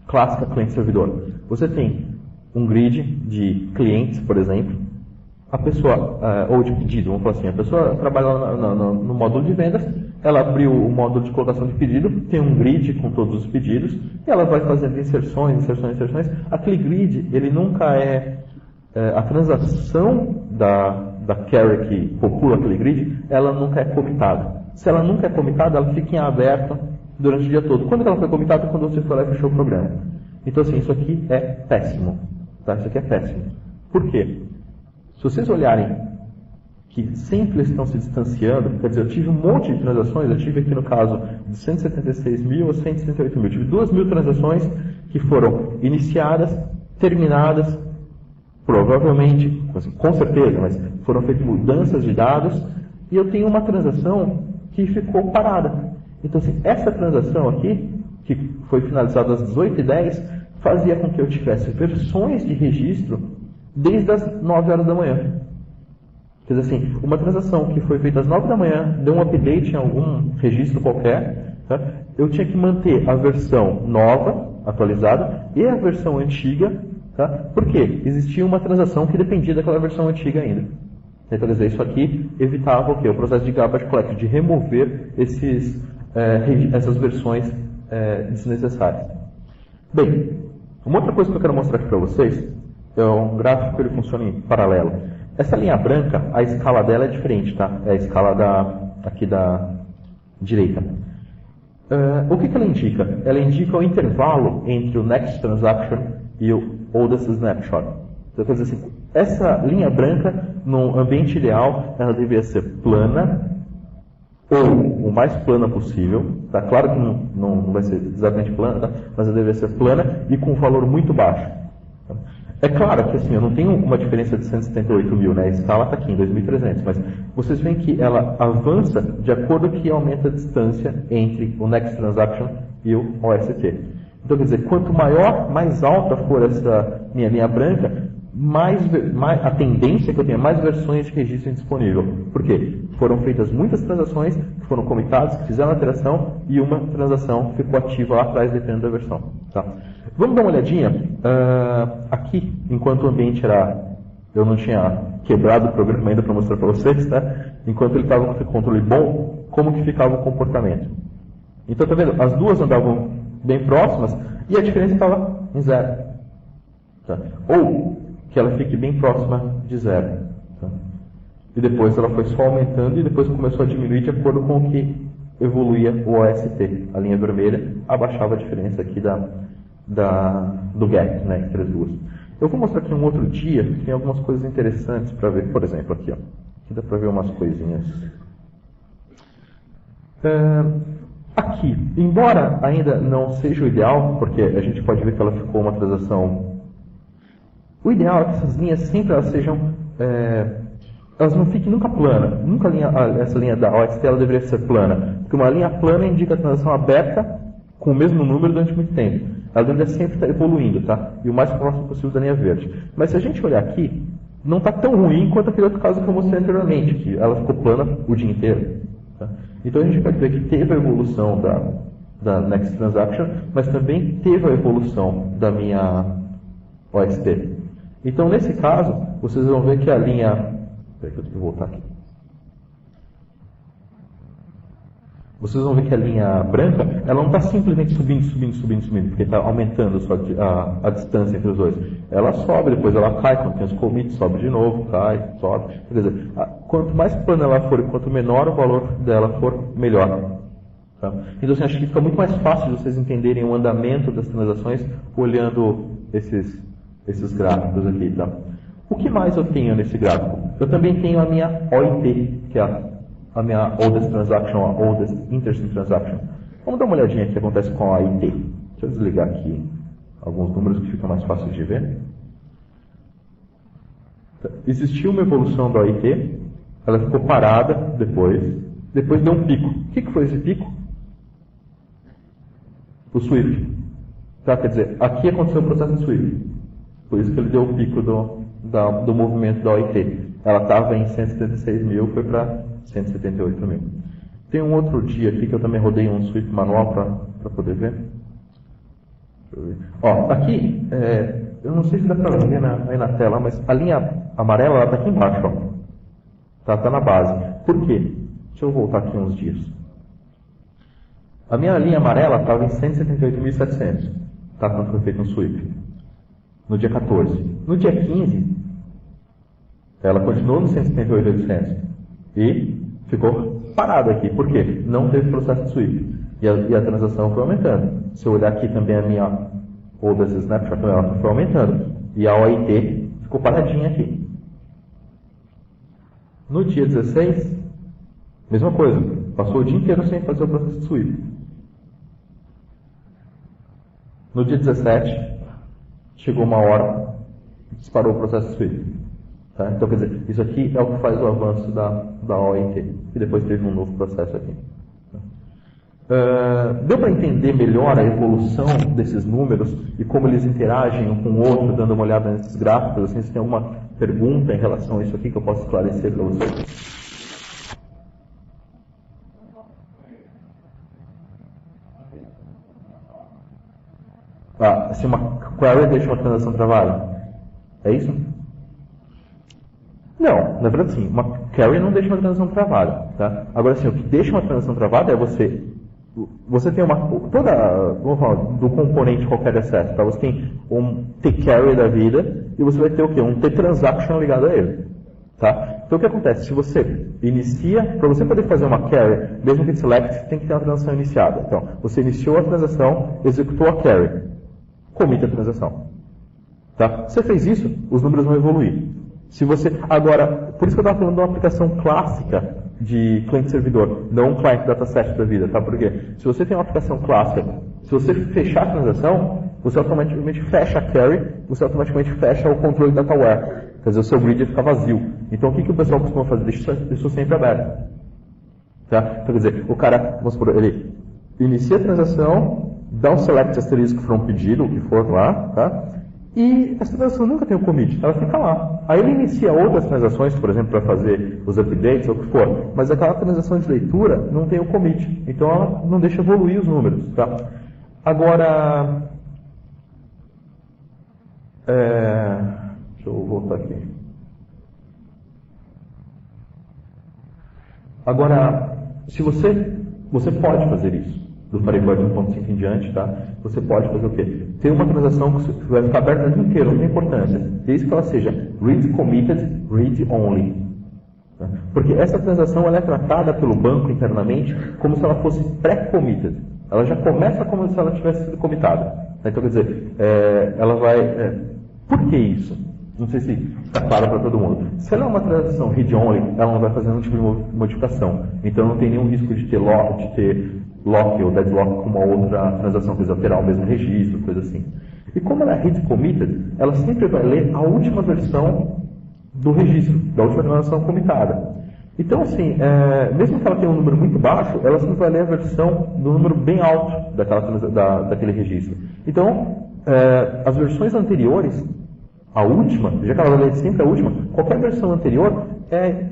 clássica cliente-servidor. Você tem um grid de clientes, por exemplo, a pessoa, ou de pedido, vamos falar assim, a pessoa trabalha no módulo de vendas, ela abriu o módulo de colocação de pedido, tem um grid com todos os pedidos, e ela vai fazendo inserções. Aquele grid, ele nunca a transação da carry que popula aquele grid, ela nunca é comitada. Se ela nunca é comitada, ela fica em aberto durante o dia todo. Quando ela foi comitada? Quando você foi lá e fechou o programa. Então, assim, isso aqui é péssimo. Tá? Isso aqui é péssimo. Por quê? Se vocês olharem que sempre eles estão se distanciando, quer dizer, eu tive um monte de transações, eu tive aqui no caso de 176 mil a 168 mil, eu tive 2.000 transações que foram iniciadas, terminadas, provavelmente, assim, com certeza, mas foram feitas mudanças de dados, e eu tenho uma transação que ficou parada. Então, assim, essa transação aqui, que foi finalizada às 18h10, fazia com que eu tivesse versões de registro desde as 9 horas da manhã. Quer dizer assim, uma transação que foi feita às 9 da manhã, deu um update em algum registro qualquer, tá? Eu tinha que manter a versão nova, atualizada, e a versão antiga, tá? Por quê? Existia uma transação que dependia daquela versão antiga ainda. Então, quer dizer, isso aqui evitava o quê? O processo de garbage collection, de remover essas versões desnecessárias. Bem, uma outra coisa que eu quero mostrar aqui para vocês é um gráfico que ele funciona em paralelo. Essa linha branca, a escala dela é diferente, tá? É a escala aqui da direita. O que ela indica? Ela indica o intervalo entre o next transaction e o oldest snapshot. Então, quer dizer assim, essa linha branca, no ambiente ideal, ela deveria ser plana, ou o mais plana possível. Tá? Claro que não vai ser exatamente plana, tá? Mas ela deveria ser plana e com um valor muito baixo. É claro que assim, eu não tenho uma diferença de 178 mil, né? A escala está aqui em 2.300, mas vocês veem que ela avança de acordo que aumenta a distância entre o Next Transaction e o OST. Então, quer dizer, quanto maior, mais alta for essa minha linha branca, mais a tendência que eu tenha, mais versões de registro disponível. Por quê? Foram feitas muitas transações que foram comitadas, que fizeram alteração, e uma transação ficou ativa lá atrás, dependendo da versão. Tá? Vamos dar uma olhadinha aqui, enquanto o ambiente era... Eu não tinha quebrado o programa ainda para mostrar para vocês, tá? Enquanto ele estava com controle bom, como que ficava o comportamento. Então, tá vendo? As duas andavam bem próximas e a diferença estava em 0. Tá? Ou que ela fique bem próxima de 0. Tá? E depois ela foi só aumentando e depois começou a diminuir de acordo com o que evoluía o OST. A linha vermelha abaixava a diferença aqui do gap, né, entre as duas. Eu vou mostrar aqui um outro dia que tem algumas coisas interessantes para ver. Por exemplo, aqui, ó. Aqui dá para ver umas coisinhas. Aqui, embora ainda não seja o ideal, porque a gente pode ver que ela ficou uma transação... O ideal é que essas linhas sempre elas sejam... elas não fiquem nunca planas. Nunca essa linha da OST ela deveria ser plana. Porque uma linha plana indica a transação aberta com o mesmo número durante muito tempo. Ela deveria sempre estar evoluindo, tá? E o mais próximo possível da linha verde. Mas se a gente olhar aqui, não está tão ruim quanto aquele outro caso que eu mostrei anteriormente, que ela ficou plana o dia inteiro. Tá? Então a gente pode ver que teve a evolução da Next Transaction, mas também teve a evolução da minha OST. Então nesse caso, vocês vão ver que a linha... Espera que eu tenho que voltar aqui. Vocês vão ver que a linha branca, ela não está simplesmente subindo, porque está aumentando só a distância entre os dois. Ela sobe, depois ela cai, quando tem os commits, sobe de novo, cai, sobe. Quer dizer, quanto mais plana ela for e quanto menor o valor dela for, melhor. Tá? Então, assim, acho que fica muito mais fácil de vocês entenderem o andamento das transações olhando esses gráficos aqui. Tá? O que mais eu tenho nesse gráfico? Eu também tenho a minha OIT, que é a minha oldest transaction, a oldest interesting transaction. Vamos dar uma olhadinha o que acontece com a AIT. Deixa eu desligar aqui alguns números que fica mais fácil de ver. Existiu uma evolução da AIT, ela ficou parada depois deu um pico. O que foi esse pico? O Swift. Tá? Quer dizer, aqui aconteceu o processo de Swift. Por isso que ele deu o pico do movimento da AIT. Ela estava em 176 mil, foi para 178 mil. Tem um outro dia aqui que eu também rodei um Swift manual para poder ver. Ó, aqui, eu não sei se dá para ver aí na tela, mas a linha amarela está aqui embaixo. Ó. Tá na base. Por quê? Deixa eu voltar aqui uns dias. A minha linha amarela estava em 178.700. Tá? Quando foi feito um Swift. No dia 14. No dia 15, ela continuou no 178.800. E ficou parada aqui. Por quê? Não teve processo de Swift. E a transação foi aumentando. Se eu olhar aqui também a minha oldest snapshot, ela foi aumentando. E a OIT ficou paradinha aqui. No dia 16, mesma coisa. Passou o dia inteiro sem fazer o processo de sweep. No dia 17, chegou uma hora, disparou o processo de sweep. Tá? Então, quer dizer, isso aqui é o que faz o avanço da OIT. E depois teve um novo processo aqui. Deu para entender melhor a evolução desses números e como eles interagem um com o outro, dando uma olhada nesses gráficos? Assim, se tem alguma pergunta em relação a isso aqui que eu posso esclarecer para vocês? Se uma query deixa uma transação travada, é isso? Não, na verdade sim, uma query não deixa uma transação travada. Tá? Agora sim, o que deixa uma transação travada é você tem vamos falar, do componente qualquer acesso, tá? Você tem um T-carry da vida e você vai ter o quê? Um T-transaction ligado a ele. Tá? Então o que acontece? Se você inicia, para você poder fazer uma carry, mesmo que select, tem que ter uma transação iniciada. Então, você iniciou a transação, executou a carry, commit a transação. Tá? Se você fez isso, os números vão evoluir. Se você, agora, por isso que eu estava falando de uma aplicação clássica de cliente-servidor, não um client dataset da vida, tá? Porque se você tem uma aplicação clássica, se você fechar a transação, você automaticamente fecha a carry, você automaticamente fecha o controle dataware. Quer dizer, o seu grid fica vazio. Então, o que o pessoal costuma fazer? Deixa isso sempre aberto. Tá? Então, quer dizer, o cara, vamos supor, ele inicia a transação, dá um select asterisco from pedido, o que for lá, tá? E essa transação nunca tem o commit, ela fica lá. Aí ele inicia outras transações, por exemplo, para fazer os updates ou o que for, mas aquela transação de leitura não tem o commit, então ela não deixa evoluir os números. Tá? Agora, deixa eu voltar aqui. Agora, se você pode fazer isso. Do Firebird 1.5 em diante, tá? Você pode fazer o quê? Tem uma transação que vai ficar aberta o dia inteiro, não tem importância. Desde que ela seja read committed, read only. Tá? Porque essa transação ela é tratada pelo banco internamente como se ela fosse pré-committed. Ela já começa como se ela tivesse sido committada. Tá? Então, quer dizer, ela vai... Por que isso? Não sei se está claro para todo mundo. Se ela é uma transação read-only, ela não vai fazer nenhum tipo de modificação. Então, não tem nenhum risco de ter lock ou deadlock com uma outra transação, que alterar o mesmo registro, coisa assim. E como ela é read committed, ela sempre vai ler a última versão do registro, da última transação committada. Então, assim, mesmo que ela tenha um número muito baixo, ela sempre vai ler a versão do número bem alto daquele registro. Então, as versões anteriores, a última, já que ela vai ler sempre a última, qualquer versão anterior é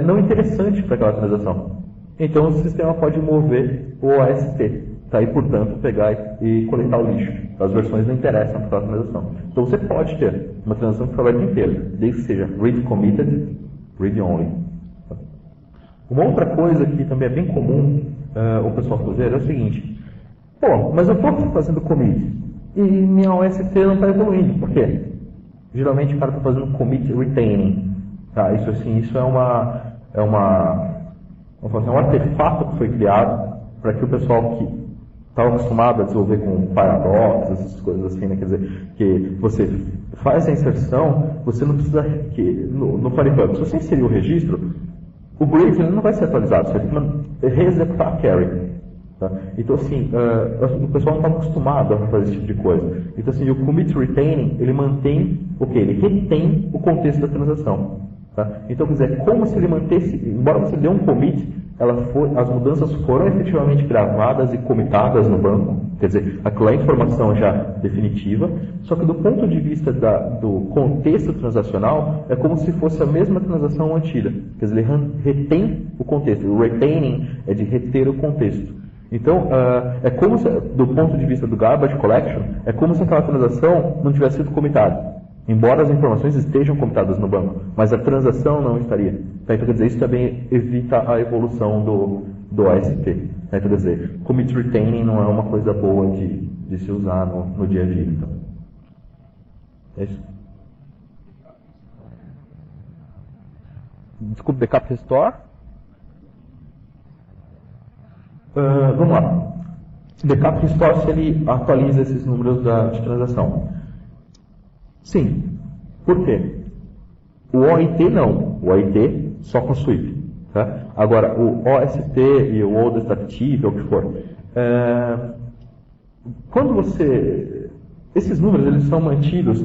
não interessante para aquela transação. Então o sistema pode mover o OST, tá? E portanto pegar e coletar o lixo. As versões não interessam para aquela transação. Então você pode ter uma transação que fica aberta inteira, desde que seja read committed, read only. Uma outra coisa que também é bem comum o pessoal fazer é o seguinte: mas eu estou fazendo commit e minha OST não está evoluindo. Por quê? Geralmente o cara está fazendo commit retaining. Tá? Isso é um artefato que foi criado para que o pessoal que estava acostumado a desenvolver com Paradox, essas coisas assim, né? Quer dizer, que você faz a inserção, você não precisa no Firebird, se você inserir o registro, o Brave não vai ser atualizado, você vai ter que reexecutar a carry. Tá? Então, assim, o pessoal não está acostumado a fazer esse tipo de coisa. Então, assim, o commit retaining, ele mantém o quê? Ele retém o contexto da transação. Tá? Então, quer dizer, é como se ele mantesse, embora você dê um commit, as mudanças foram efetivamente gravadas e commitadas no banco, quer dizer, aquela é informação já definitiva, só que do ponto de vista do contexto transacional, é como se fosse a mesma transação mantida, quer dizer, ele retém o contexto. O retaining é de reter o contexto. Então, é como se, do ponto de vista do garbage collection, é como se aquela transação não tivesse sido commitada. Embora as informações estejam computadas no banco, mas a transação não estaria. Então, quer dizer, isso também evita a evolução do OST. Então, quer dizer, commit retaining não é uma coisa boa de se usar no dia a dia. Então. É isso. Desculpa, backup restore. Vamos lá. Backup restore se ele atualiza esses números de transação. Sim. Por quê? O OIT não. O OIT só com sweep. Tá? Agora, o OST e o Oldest Active, ou o que for, quando você... Esses números eles são mantidos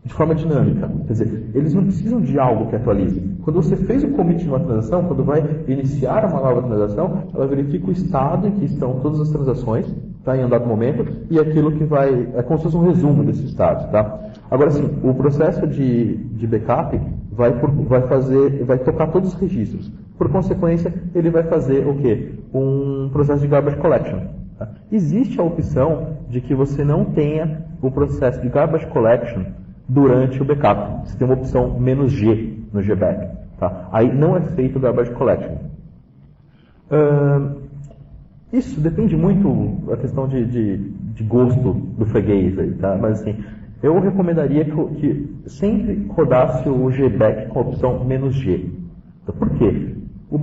de forma dinâmica. Quer dizer, eles não precisam de algo que atualize. Quando você fez o commit de uma transação, quando vai iniciar uma nova transação, ela verifica o estado em que estão todas as transações, tá, em um dado momento, e aquilo que vai... É como se fosse um resumo desse estado. Tá? Agora sim, o processo de backup vai tocar todos os registros. Por consequência, ele vai fazer o quê? Um processo de garbage collection. Tá? Existe a opção de que você não tenha o processo de garbage collection durante o backup. Você tem uma opção "-G" no GBack. Tá? Aí não é feito o garbage collection. Isso depende muito da questão de gosto do freguês. Aí, tá? Mas assim, eu recomendaria que sempre rodasse o GBack com a opção "-G". Então, por quê? O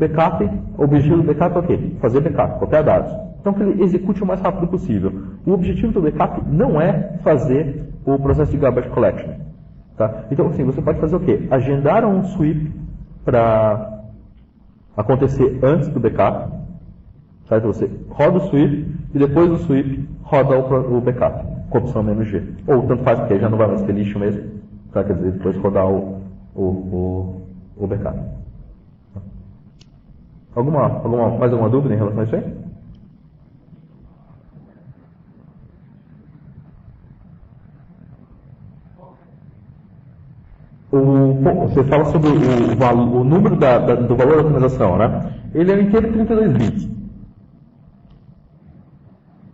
objetivo do backup é o quê? Fazer backup, copiar dados. Então, que ele execute o mais rápido possível. O objetivo do backup não é fazer o processo de garbage collection. Tá? Então, assim, você pode fazer o quê? Agendar um sweep para acontecer antes do backup. Tá? Então, você roda o sweep e depois do sweep roda o backup, com a opção "-G". Ou tanto faz, porque já não vai mais ter lixo mesmo. Tá? Quer dizer, depois rodar o backup. Mais alguma dúvida em relação a isso aí? Você fala sobre o número do valor da transação, né? Ele é inteiro 32 bits.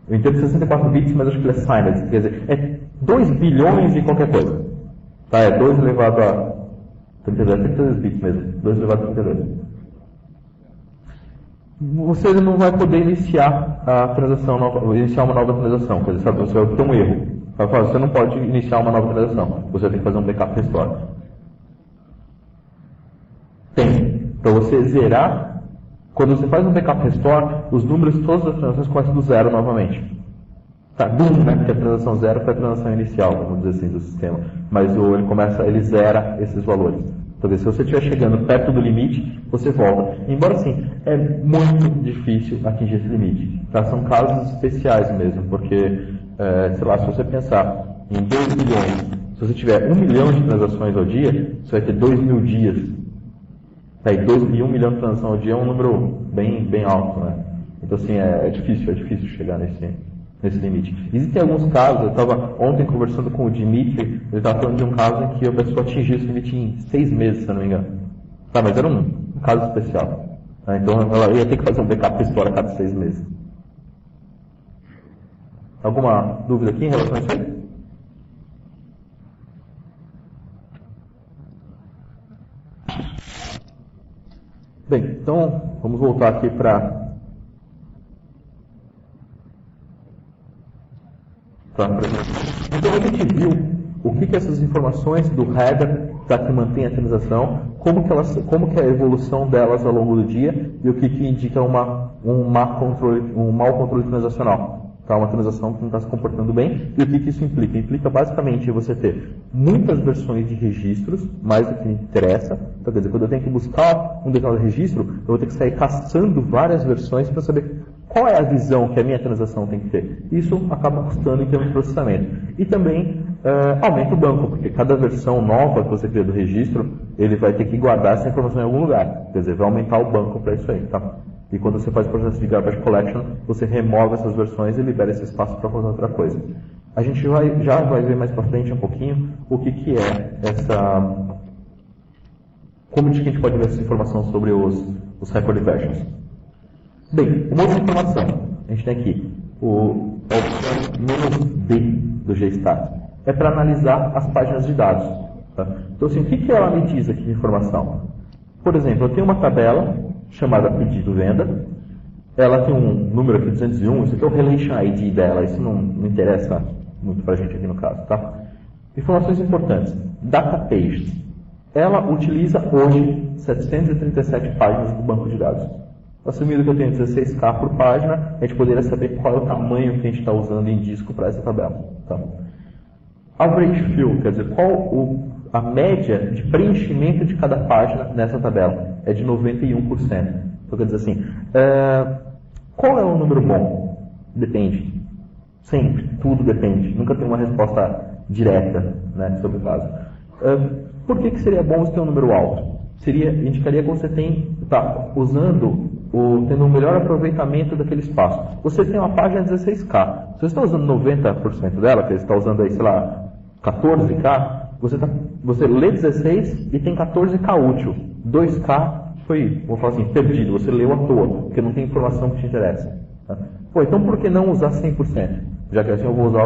O inteiro 64 bits, mas acho que ele é signed. Quer dizer, é 2 bilhões e qualquer coisa. Tá? É 2 elevado a 32 bits mesmo. 2 elevado a 32. Você não vai poder iniciar a transação nova, iniciar uma nova transação. Quer dizer, sabe, você vai ter um erro. Você não pode iniciar uma nova transação. Você tem que fazer um backup restore. Tem. Para você zerar, quando você faz um backup restore, os números de todas as transações começam do zero novamente. Tá, né? Porque a transação zero foi a transação inicial, vamos dizer assim, do sistema. Mas ele zera esses valores. Então, se você estiver chegando perto do limite, você volta. Embora, assim, é muito difícil atingir esse limite. Tá? São casos especiais mesmo, porque, sei lá, se você pensar em 2 bilhões, se você tiver 1 milhão de transações ao dia, você vai ter 2.000 dias. Tá? E 1 milhão de transações ao dia é um número bem alto, né? Então, assim, é difícil chegar nesse limite. Existem alguns casos, eu estava ontem conversando com o Dimitri, ele estava falando de um caso em que a pessoa atingiu esse limite em 6 meses, se eu não me engano. Tá, mas era um caso especial. Tá? Então ela ia ter que fazer um backup restore a cada 6 meses. Alguma dúvida aqui em relação a isso aí? Bem, então vamos voltar aqui para Então a gente viu o que essas informações do header que mantém a transação, como que é a evolução delas ao longo do dia e o que indica um mau controle transacional. Tá? Uma transação que não está se comportando bem. E o que isso implica? Implica basicamente você ter muitas versões de registros, mais do que interessa. Então, quer dizer, quando eu tenho que buscar um determinado registro, eu vou ter que sair caçando várias versões para saber qual é a visão que a minha transação tem que ter. Isso acaba custando em termos de processamento. E também aumenta o banco, porque cada versão nova que você cria do registro, ele vai ter que guardar essa informação em algum lugar. Quer dizer, vai aumentar o banco para isso aí. Tá? E quando você faz o processo de garbage collection, você remove essas versões e libera esse espaço para fazer outra coisa. A gente já vai ver mais para frente um pouquinho o que é essa... Como a gente pode ver essa informação sobre os record versions. Bem, uma outra informação. A gente tem aqui a opção "-D" do GStat. É para analisar as páginas de dados. Tá? Então, assim, o que ela me diz aqui de informação? Por exemplo, eu tenho uma tabela chamada pedido-venda. Ela tem um número aqui, 201. Isso aqui é o Relation ID dela. Isso não interessa muito para a gente aqui no caso. Tá? Informações importantes. Data pages. Ela utiliza hoje 737 páginas do banco de dados. Assumindo que eu tenho 16K por página, a gente poderia saber qual é o tamanho que a gente está usando em disco para essa tabela. Tá? Average fill, quer dizer, a média de preenchimento de cada página nessa tabela é de 91%. Então, quer dizer assim, qual é o número bom? Depende. Sempre, tudo depende. Nunca tem uma resposta direta, né, sobre o caso. Por que seria bom você ter um número alto? Indicaria que você está tendo um melhor aproveitamento daquele espaço. Você tem uma página 16K. Se você está usando 90% dela, que você está usando aí, sei lá, 14K, você lê 16 e tem 14K útil. 2K foi, vou falar assim, perdido. Você leu à toa, porque não tem informação que te interessa. Tá? Então por que não usar 100%? Já que assim eu vou usar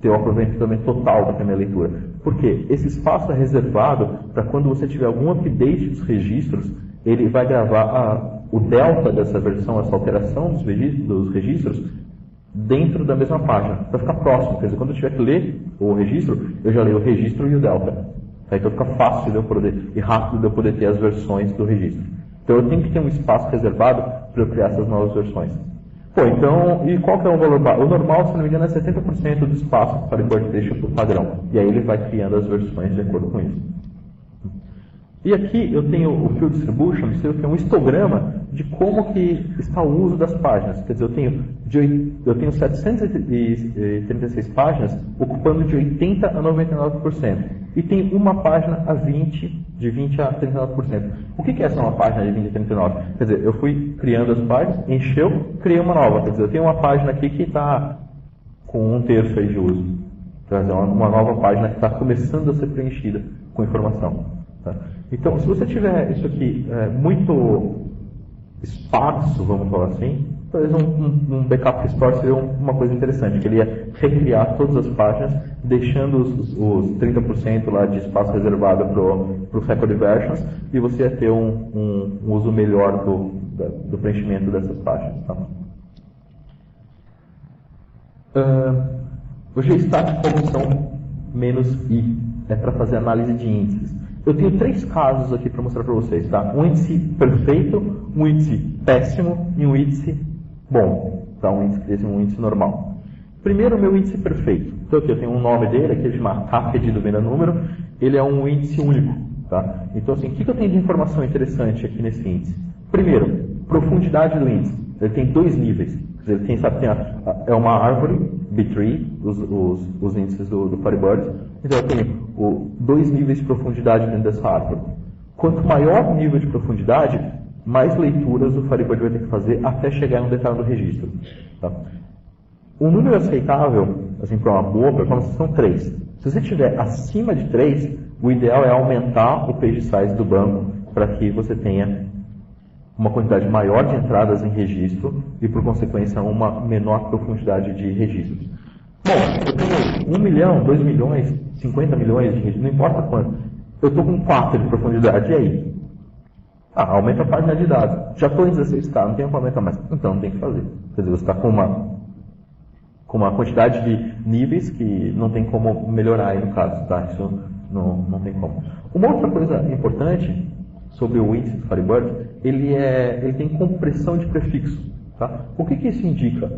ter o aproveitamento total da minha leitura. Porque esse espaço é reservado para quando você tiver algum update dos registros, ele vai gravar o delta dessa versão, essa alteração dos registros, dentro da mesma página, para ficar próximo. Quer dizer, quando eu tiver que ler o registro, eu já leio o registro e o delta. Então fica fácil e rápido de eu poder ter as versões do registro. Então eu tenho que ter um espaço reservado para eu criar essas novas versões. Então, e qual que é o valor? O normal, se não me engano, é 70% do espaço que o Firebird deixa por padrão. E aí ele vai criando as versões de acordo com isso. E aqui eu tenho o Field Distribution, que é um histograma de como que está o uso das páginas. Quer dizer, eu tenho 736 páginas ocupando de 80% a 99%. E tem uma página de 20% a 39%. O que é essa uma página de 20% a 39%? Quer dizer, eu fui criando as páginas, encheu, criei uma nova. Quer dizer, eu tenho uma página aqui que está com 1/3 aí de uso. Quer dizer, uma nova página que está começando a ser preenchida com informação. Tá? Então, se você tiver isso aqui muito esparso, vamos falar assim, talvez um backup restore seria uma coisa interessante, que ele ia recriar todas as páginas, deixando os 30% lá de espaço reservado para o record versions, e você ia ter um uso melhor do preenchimento dessas páginas. Tá? O GStat função "-i" é para fazer análise de índices. Eu tenho 3 casos aqui para mostrar para vocês, tá? Um índice perfeito, um índice péssimo e um índice bom, tá? Um índice normal. Primeiro, o meu índice perfeito. Então aqui eu tenho um nome dele, aqui ele chama K pedido venda número, ele é um índice único, tá? Então assim, o que eu tenho de informação interessante aqui nesse índice? Primeiro, profundidade do índice. Ele tem 2 níveis. Ele tem, é uma árvore, B-tree, os índices do Firebird. Então eu tenho 2 níveis de profundidade dentro dessa árvore. Quanto maior o nível de profundidade, mais leituras o Firebird vai ter que fazer até chegar no detalhe do registro. Tá? Um número aceitável, assim, para uma boa performance, são 3. Se você estiver acima de 3, o ideal é aumentar o page size do banco para que você tenha uma quantidade maior de entradas em registro e, por consequência, uma menor profundidade de registros. Bom, eu tenho 1 milhão, 2 milhões, 50 milhões de registros, não importa quanto. Eu estou com 4 de profundidade, e aí? Aumenta a página de dados. Já estou em 16K, não tenho como aumentar mais. Então, não tem que fazer. Quer dizer, você está com uma quantidade de níveis que não tem como melhorar aí no caso, tá? Isso não tem como. Uma outra coisa importante sobre o índice do Firebird, ele tem compressão de prefixo. Tá? O que isso indica?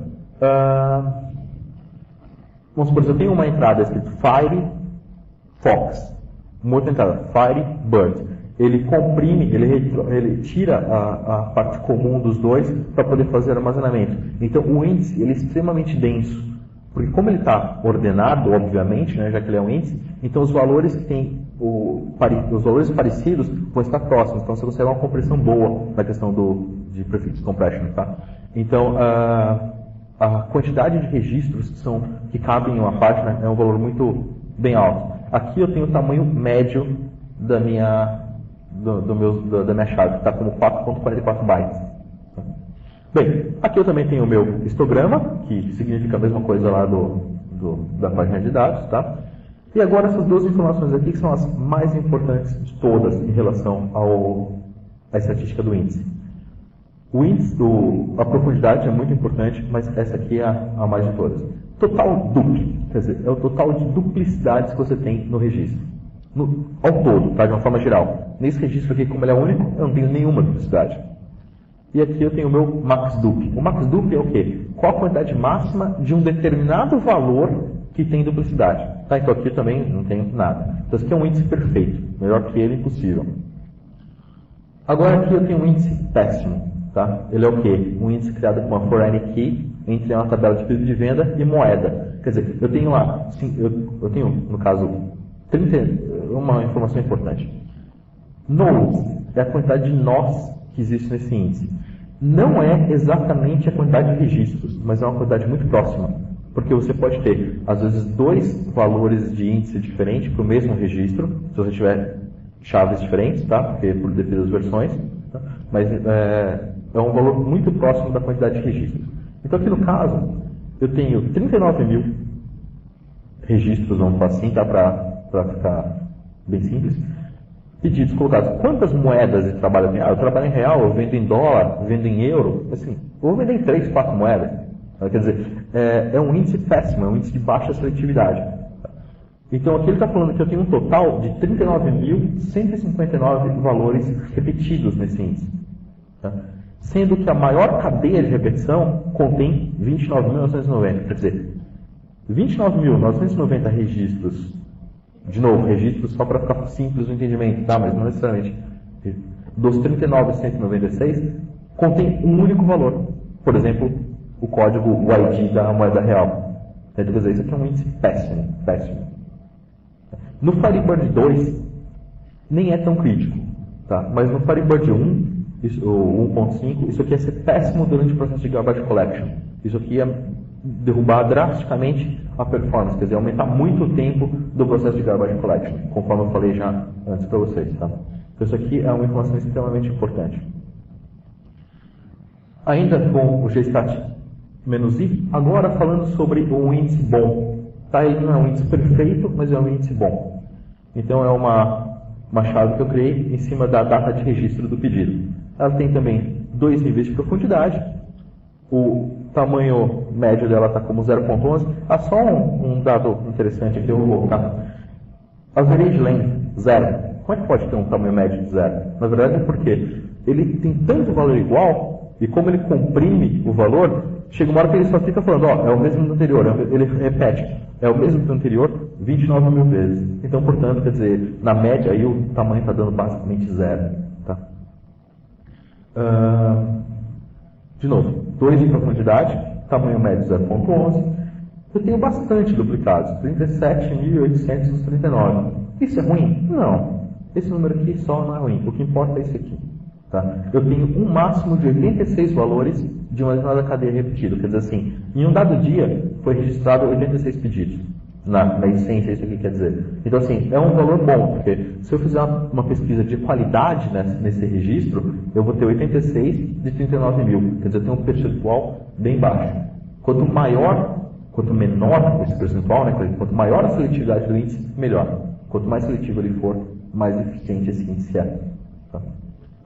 Vamos supor, eu tenho uma entrada escrito Firefox, uma outra entrada, Firebird. Ele comprime, ele tira a parte comum dos dois para poder fazer armazenamento. Então o índice ele é extremamente denso, porque como ele está ordenado, obviamente, né, já que ele é um índice, então os valores que tem os valores parecidos vão estar próximos, então você consegue uma compressão boa na questão de prefix compression. Tá? Então, a quantidade de registros que cabem em uma página é um valor muito bem alto. Aqui eu tenho o tamanho médio da minha chave, que está como 4.44 bytes. Bem, aqui eu também tenho o meu histograma, que significa a mesma coisa lá da página de dados. Tá? E agora essas 2 informações aqui que são as mais importantes de todas em relação à estatística do índice. O índice, a profundidade é muito importante, mas essa aqui é a mais de todas. Total dupli, quer dizer, é o total de duplicidades que você tem no registro. Ao todo, tá? De uma forma geral. Nesse registro aqui, como ele é único, eu não tenho nenhuma duplicidade. E aqui eu tenho o meu max dupli. O max dupli é o quê? Qual a quantidade máxima de um determinado valor que tem duplicidade. Tá? Então aqui também não tem nada. Então esse aqui é um índice perfeito. Melhor que ele, impossível. Agora aqui eu tenho um índice péssimo. Tá? Ele é o quê? Um índice criado com uma foreign key entre uma tabela de pedido de venda e moeda. Quer dizer, eu tenho lá, eu tenho, no caso, uma informação importante. Nodes é a quantidade de nós que existe nesse índice. Não é exatamente a quantidade de registros, mas é uma quantidade muito próxima. Porque você pode ter, às vezes, 2 valores de índice diferentes para o mesmo registro, se você tiver chaves diferentes, tá? Porque por devido às versões, tá? Mas é um valor muito próximo da quantidade de registros. Então aqui no caso, eu tenho 39 mil registros, vamos falar assim, tá? Para ficar bem simples. Pedidos colocados. Quantas moedas de trabalho eu tenho? Eu trabalho em real, eu vendo em dólar, vendo em euro. Assim, eu vou vender em 3, 4 moedas. Quer dizer, é um índice péssimo, é um índice de baixa seletividade. Então aqui ele está falando que eu tenho um total de 39.159 valores repetidos nesse índice. Tá? Sendo que a maior cadeia de repetição contém 29.990. Quer dizer, 29.990 registros. De novo, registros só para ficar simples o entendimento, tá? Mas não necessariamente. Dos 39.196, contém um único valor. Por exemplo, o código, o ID da moeda real. Quer dizer, isso aqui é um índice péssimo, péssimo. No Firebird 2, nem é tão crítico, tá? Mas no Firebird 1, o 1.5, isso aqui ia ser péssimo durante o processo de garbage collection. Isso aqui ia derrubar drasticamente a performance, quer dizer, aumentar muito o tempo do processo de garbage collection, conforme eu falei já antes para vocês, tá? Então isso aqui é uma informação extremamente importante. Ainda com o GStat-I, agora falando sobre um índice bom, tá? Ele não é um índice perfeito, mas é um índice bom. Então é uma chave que eu criei em cima da data de registro do pedido. Ela tem também 2 níveis de profundidade. O tamanho médio dela está como 0.11. Há só um dado interessante aqui, eu vou colocar. Average length, 0. Como é que pode ter um tamanho médio de 0? Na verdade é porque ele tem tanto valor igual, e como ele comprime o valor, chega uma hora que ele só fica falando, ó, é o mesmo do anterior, ele repete, é o mesmo do anterior 29 mil vezes. Então, portanto, quer dizer, na média aí o tamanho está dando basicamente 0. Tá? De novo, 2 de profundidade, tamanho médio 0.11. Eu tenho bastante duplicados, 37.839. Isso é ruim? Não. Esse número aqui só não é ruim. O que importa é esse aqui. Tá? Eu tenho um máximo de 86 valores de uma determinada cadeia repetida. Quer dizer assim, em um dado dia foi registrado 86 pedidos. Na essência, isso aqui quer dizer. Então, assim, é um valor bom, porque se eu fizer uma pesquisa de qualidade nesse registro, eu vou ter 86 de 39 mil. Quer dizer, eu tenho um percentual bem baixo. Quanto menor esse percentual, né, quanto maior a seletividade do índice, melhor. Quanto mais seletivo ele for, mais eficiente esse índice é. Tá?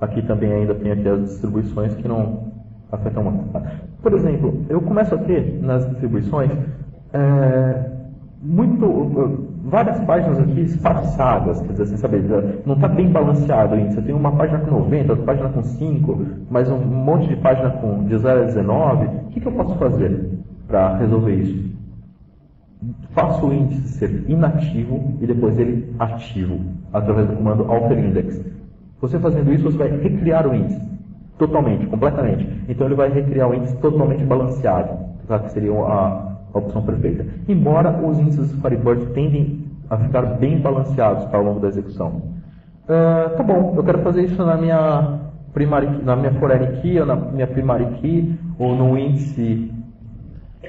Aqui também ainda tem aqui as distribuições que não afetam muito. Por exemplo, eu começo a ter nas distribuições várias páginas aqui espaçadas, quer dizer, assim, sabe, não está bem balanceado o índice. Eu tenho uma página com 90, outra página com 5, mais um monte de página de 0 a 19. O que eu posso fazer para resolver isso? Faço o índice ser inativo e depois ele ativo, através do comando alterindex. Você fazendo isso, você vai recriar o índice totalmente, completamente. Então ele vai recriar o índice totalmente balanceado, tá? Que seria a opção perfeita. Embora os índices do Firebird tendem a ficar bem balanceados ao longo da execução. Tá bom, eu quero fazer isso na minha foreign key, ou na minha primary key, ou no índice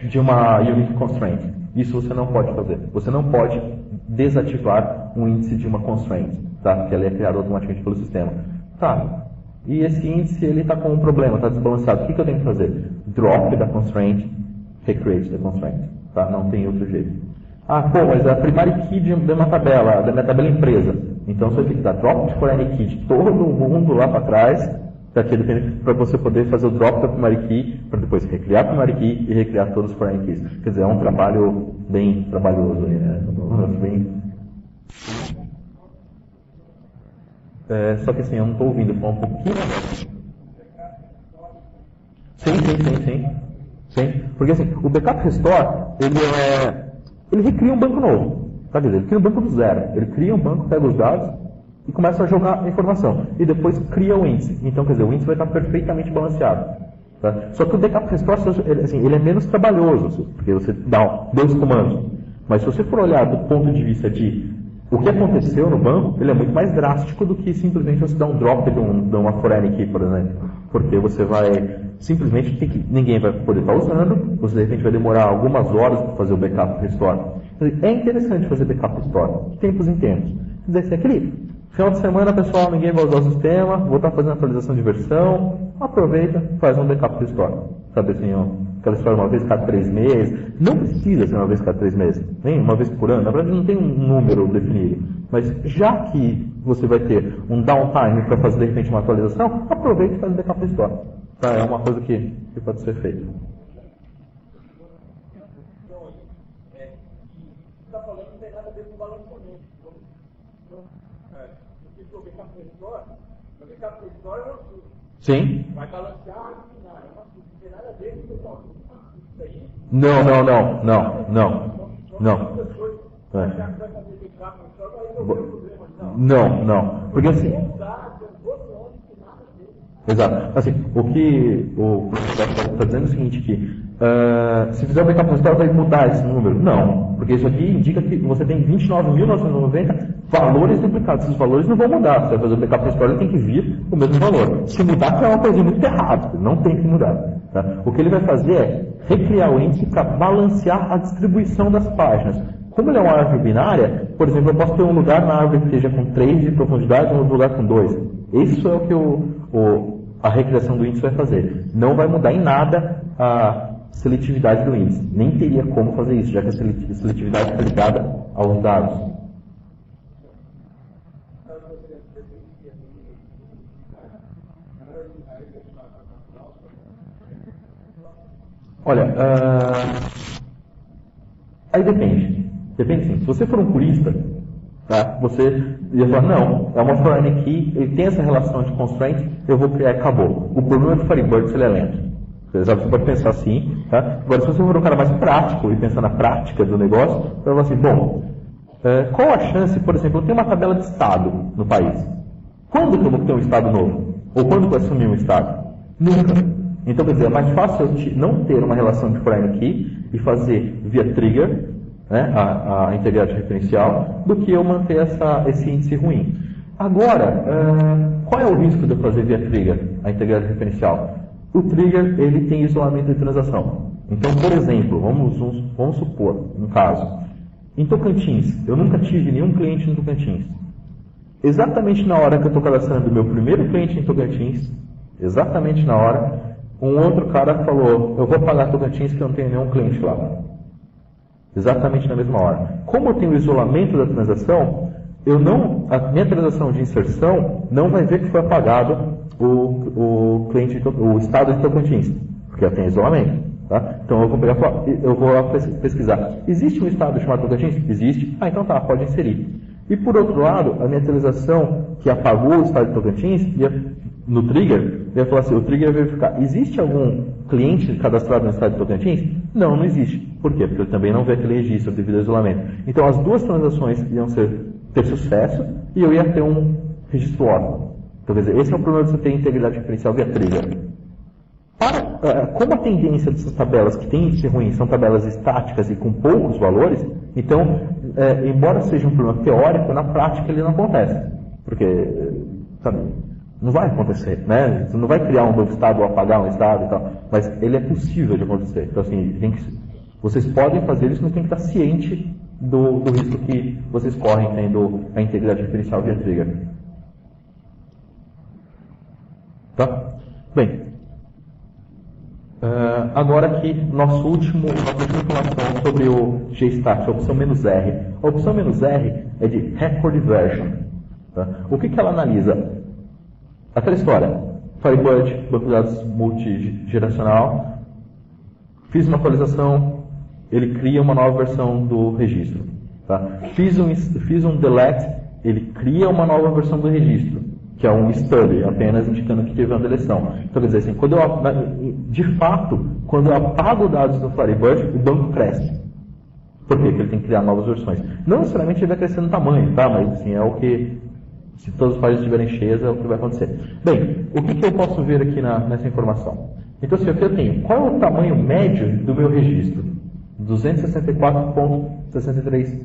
de uma unique constraint. Isso você não pode fazer. Você não pode desativar um índice de uma constraint, tá? Que ela é criada automaticamente pelo sistema. Tá. E esse índice ele está com um problema, está desbalanceado. O que eu tenho que fazer? Drop da constraint, recreate da constraint. Tá? Não tem outro jeito. Mas a primary key de uma tabela, da minha tabela empresa. Então você tem que dar drop de foreign key de todo mundo lá para trás, para você poder fazer o drop da primary key, para depois recriar a primary key e recriar todos os foreign keys. Quer dizer, é um trabalho bem trabalhoso, né? Só que assim, eu não estou ouvindo, falar um pouquinho. Sim. Porque assim, o backup restore, ele recria um banco novo. Tá? Quer dizer, ele cria um banco do zero. Ele cria um banco, pega os dados e começa a jogar a informação. E depois cria o índice. Então, quer dizer, o índice vai estar perfeitamente balanceado. Tá? Só que o backup restore, ele é menos trabalhoso, porque você dá 2 comandos. Mas se você for olhar do ponto de vista de o que aconteceu no banco, ele é muito mais drástico do que simplesmente você dar um drop de uma foreign key, por exemplo. Porque você vai simplesmente ninguém vai poder estar usando, você de repente vai demorar algumas horas para fazer o backup restore. É interessante fazer backup restore, de tempos em tempos. Quer dizer, se aquele final de semana, pessoal, ninguém vai usar o sistema, vou estar fazendo atualização de versão, aproveita, faz um backup restore. Sabe assim, aquela história uma vez cada 3 meses. Não precisa ser uma vez cada 3 meses, nem uma vez por ano. Na verdade, não tem um número definido. Mas já que você vai ter um downtime para fazer de repente uma atualização, aproveita e faz um backup restore. Tá? É uma coisa que pode ser feita. Está falando que não tem nada a ver com balanceamento. Porque o backup restore é um assunto. Sim. Vai balancear no final, é um assunto. Não tem nada a ver com o pessoal. Isso aí. Não. Não. Porque assim. Exato. Assim, o que o professor está dizendo é o seguinte, que se fizer o backup restore vai mudar esse número. Não, porque isso aqui indica que você tem 29.990 valores duplicados. Esses valores não vão mudar. Se você vai fazer o backup restore, ele tem que vir o mesmo valor. Se mudar, é uma coisa muito errada. Não tem que mudar. Tá? O que ele vai fazer é recriar o índice para balancear a distribuição das páginas. Como ele é uma árvore binária, por exemplo, eu posso ter um lugar na árvore que esteja com 3 de profundidade e um outro lugar com 2. Isso é o que a recriação do índice vai fazer. Não vai mudar em nada a seletividade do índice. Nem teria como fazer isso, já que a seletividade está ligada aos dados. Olha, aí depende. Depende sim. Se você for um purista, tá, você ia falar, não, é uma foreign key, ele tem essa relação de constraint, eu vou criar e acabou. O problema do Firebird se ele é lento. Você pode pensar assim, tá? Agora, se você for um cara mais prático e pensar na prática do negócio, você vai falar assim, bom, qual a chance, por exemplo, eu tenho uma tabela de estado no país. Quando que eu vou ter um estado novo? Ou quando que eu assumir um estado? Nunca. Então, quer dizer, é mais fácil eu não ter uma relação de foreign key e fazer via trigger, né, a integridade referencial, do que eu manter esse índice ruim. Agora, qual é o risco de eu fazer via trigger a integridade referencial? O trigger ele tem isolamento de transação. Então, por exemplo, vamos supor um caso. Em Tocantins, eu nunca tive nenhum cliente no Tocantins. Exatamente na hora que eu estou cadastrando o meu primeiro cliente em Tocantins, exatamente na hora, um outro cara falou, eu vou pagar Tocantins que eu não tenho nenhum cliente lá. Exatamente na mesma hora. Como eu tenho o isolamento da transação, a minha transação de inserção não vai ver que foi apagado o estado de Tocantins, porque ela tem isolamento. Tá? Então eu vou lá pesquisar. Existe um estado chamado Tocantins? Existe. Então tá, pode inserir. E por outro lado, a minha atualização que apagou o estado de Tocantins, no trigger, ia falar assim, o trigger ia verificar, existe algum cliente cadastrado no estado de Tocantins? Não existe. Por quê? Porque ele também não vê aquele registro devido ao isolamento. Então as duas transações iam ter sucesso e eu ia ter um registro órfão. Então, quer dizer, esse é o problema de você ter integridade referencial via trigger. Como a tendência dessas tabelas que tem índice ruim são tabelas estáticas e com poucos valores, então, embora seja um problema teórico, na prática ele não acontece. Porque, sabe, não vai acontecer, né? Você não vai criar um novo estado ou apagar um estado e tal, mas ele é possível de acontecer. Então, assim, vocês podem fazer isso, mas tem que estar ciente do risco que vocês correm tendo a integridade referencial via trigger. Tá? Bem, agora aqui, nossa última informação sobre o GStat, a opção "-R". A opção "-R" é de Record Version. Tá? O que ela analisa? Aquela história, Firebird, banco de dados multigeracional, fiz uma atualização, ele cria uma nova versão do registro. Tá? Fiz um delete, ele cria uma nova versão do registro, que é um study, apenas indicando que teve uma deleção. Então, quer dizer assim, de fato, quando eu apago dados do Firebird, o banco cresce. Por quê? Porque ele tem que criar novas versões. Não necessariamente ele vai crescer no tamanho, tá? Mas assim, é o que, se todas as páginas estiverem cheias, é o que vai acontecer. Bem, o que eu posso ver aqui nessa informação? Então, assim, aqui eu tenho, qual é o tamanho médio do meu registro? 264.63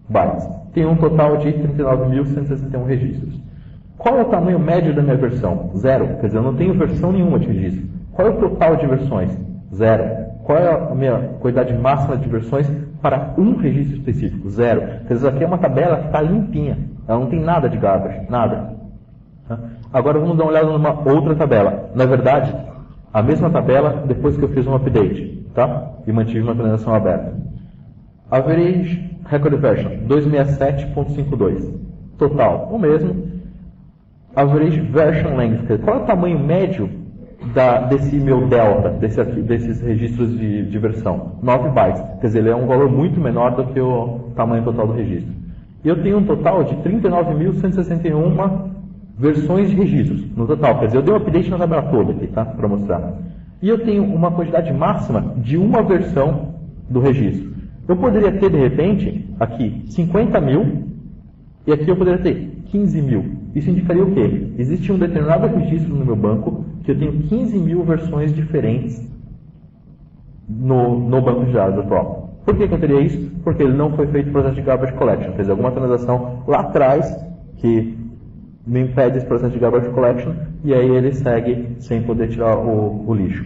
bytes. Tem um total de 39.161 registros. Qual é o tamanho médio da minha versão? 0. Quer dizer, eu não tenho versão nenhuma de registro. Qual é o total de versões? 0. Qual é a minha quantidade máxima de versões para um registro específico? 0. Quer dizer, aqui é uma tabela que está limpinha. Ela não tem nada de garbage, nada. Agora vamos dar uma olhada numa outra tabela. Na verdade, a mesma tabela depois que eu fiz um update, tá? E mantive uma transação aberta. Average Record Version 267.52. Total, o mesmo. Average Version Length. Qual é o tamanho médio desse meu delta, desses registros de versão? 9 bytes. Quer dizer, ele é um valor muito menor do que o tamanho total do registro. E eu tenho um total de 39.161 versões de registros no total. Quer dizer, eu dei um update na tabela toda aqui, tá? Para mostrar. E eu tenho uma quantidade máxima de uma versão do registro. Eu poderia ter, de repente, aqui 50.000 e aqui eu poderia ter 15.000. Isso indicaria o quê? Existe um determinado registro no meu banco que eu tenho 15.000 versões diferentes no banco de dados atual. Por que eu teria isso? Porque ele não foi feito o processo de garbage collection. Quer dizer, alguma transação lá atrás que me impede esse processo de garbage collection e aí ele segue sem poder tirar o lixo.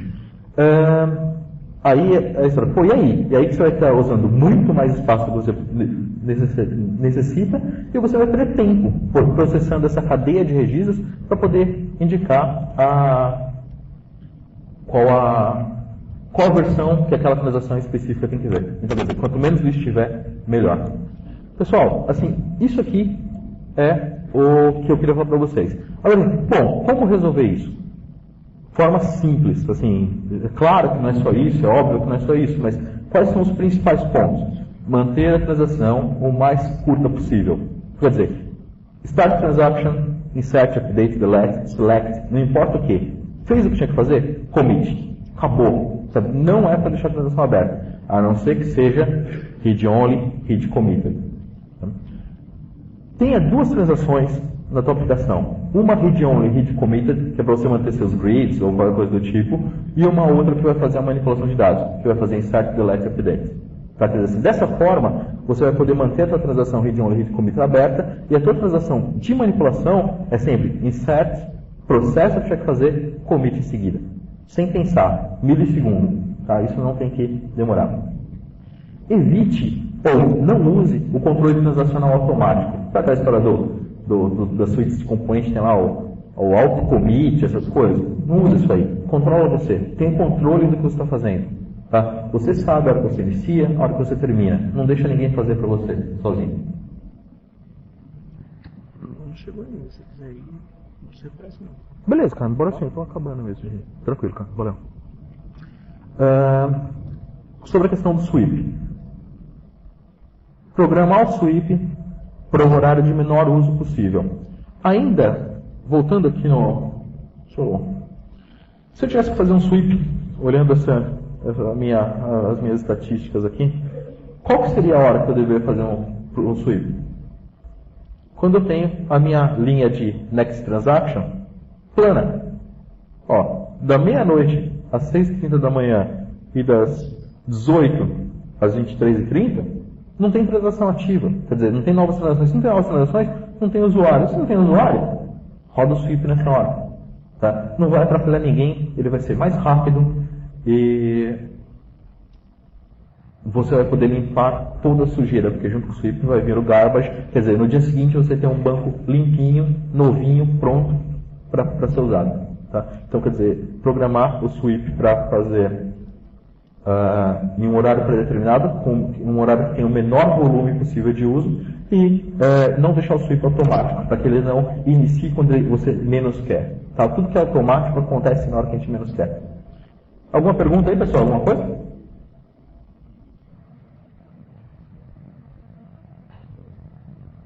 Aí a história, pô, e aí? E aí que você vai estar usando muito mais espaço do que você necessita e você vai perder tempo processando essa cadeia de registros para poder indicar qual a versão que aquela transação específica tem que ver. Então, quanto menos lixo tiver, melhor. Pessoal, assim, isso aqui é o que eu queria falar para vocês. Agora, bom, como resolver isso? Forma simples, assim, é claro que não é só isso, é óbvio que não é só isso, mas quais são os principais pontos? Manter a transação o mais curta possível. Quer dizer, start transaction, insert, update, delete, select, não importa o que. Fez o que tinha que fazer? Commit. Acabou. Sabe? Não é para deixar a transação aberta, a não ser que seja read only, read committed. Tenha duas transações na tua aplicação. Uma read only, read committed, que é para você manter seus grids ou qualquer coisa do tipo, e uma outra que vai fazer a manipulação de dados, que vai fazer insert, delete, update. Tá? Dessa forma, você vai poder manter a tua transação read only, read committed aberta, e a tua transação de manipulação é sempre insert, processo que tinha que fazer, commit em seguida. Sem pensar, milissegundo. Tá? Isso não tem que demorar. Evite ou não use o controle transacional automático. Sabe aquela história das suítes de componentes, tem lá o auto-commit, essas coisas? Não use isso aí. Controla você. Tem controle do que você está fazendo. Tá? Você sabe a hora que você inicia, a hora que você termina. Não deixa ninguém fazer para você, sozinho. Não chegou ainda. Se quiser ir, você faz não. Beleza, cara. Bora sim. Estou acabando mesmo. Tranquilo, cara. Valeu. Sobre a questão do sweep. Programar o sweep para um horário de menor uso possível. Ainda, voltando aqui no... Se eu tivesse que fazer um sweep, olhando as minhas estatísticas aqui, qual que seria a hora que eu deveria fazer um sweep? Quando eu tenho a minha linha de next transaction plana. Ó, da meia-noite às 6h30 da manhã e das 18 às 23h30, não tem transação ativa. Quer dizer, não tem novas transações. Se não tem novas transações, não tem usuário. Se não tem usuário, roda o sweep nessa hora. Tá? Não vai atrapalhar ninguém, ele vai ser mais rápido e você vai poder limpar toda a sujeira, porque junto com o sweep vai vir o garbage. Quer dizer, no dia seguinte você tem um banco limpinho, novinho, pronto para ser usado. Tá? Então, quer dizer, programar o sweep para fazer em um horário pré-determinado, com um horário que tenha o menor volume possível de uso e não deixar o sweep automático, para que ele não inicie quando você menos quer. Tá? Tudo que é automático acontece na hora que a gente menos quer. Alguma pergunta aí, pessoal? Alguma coisa?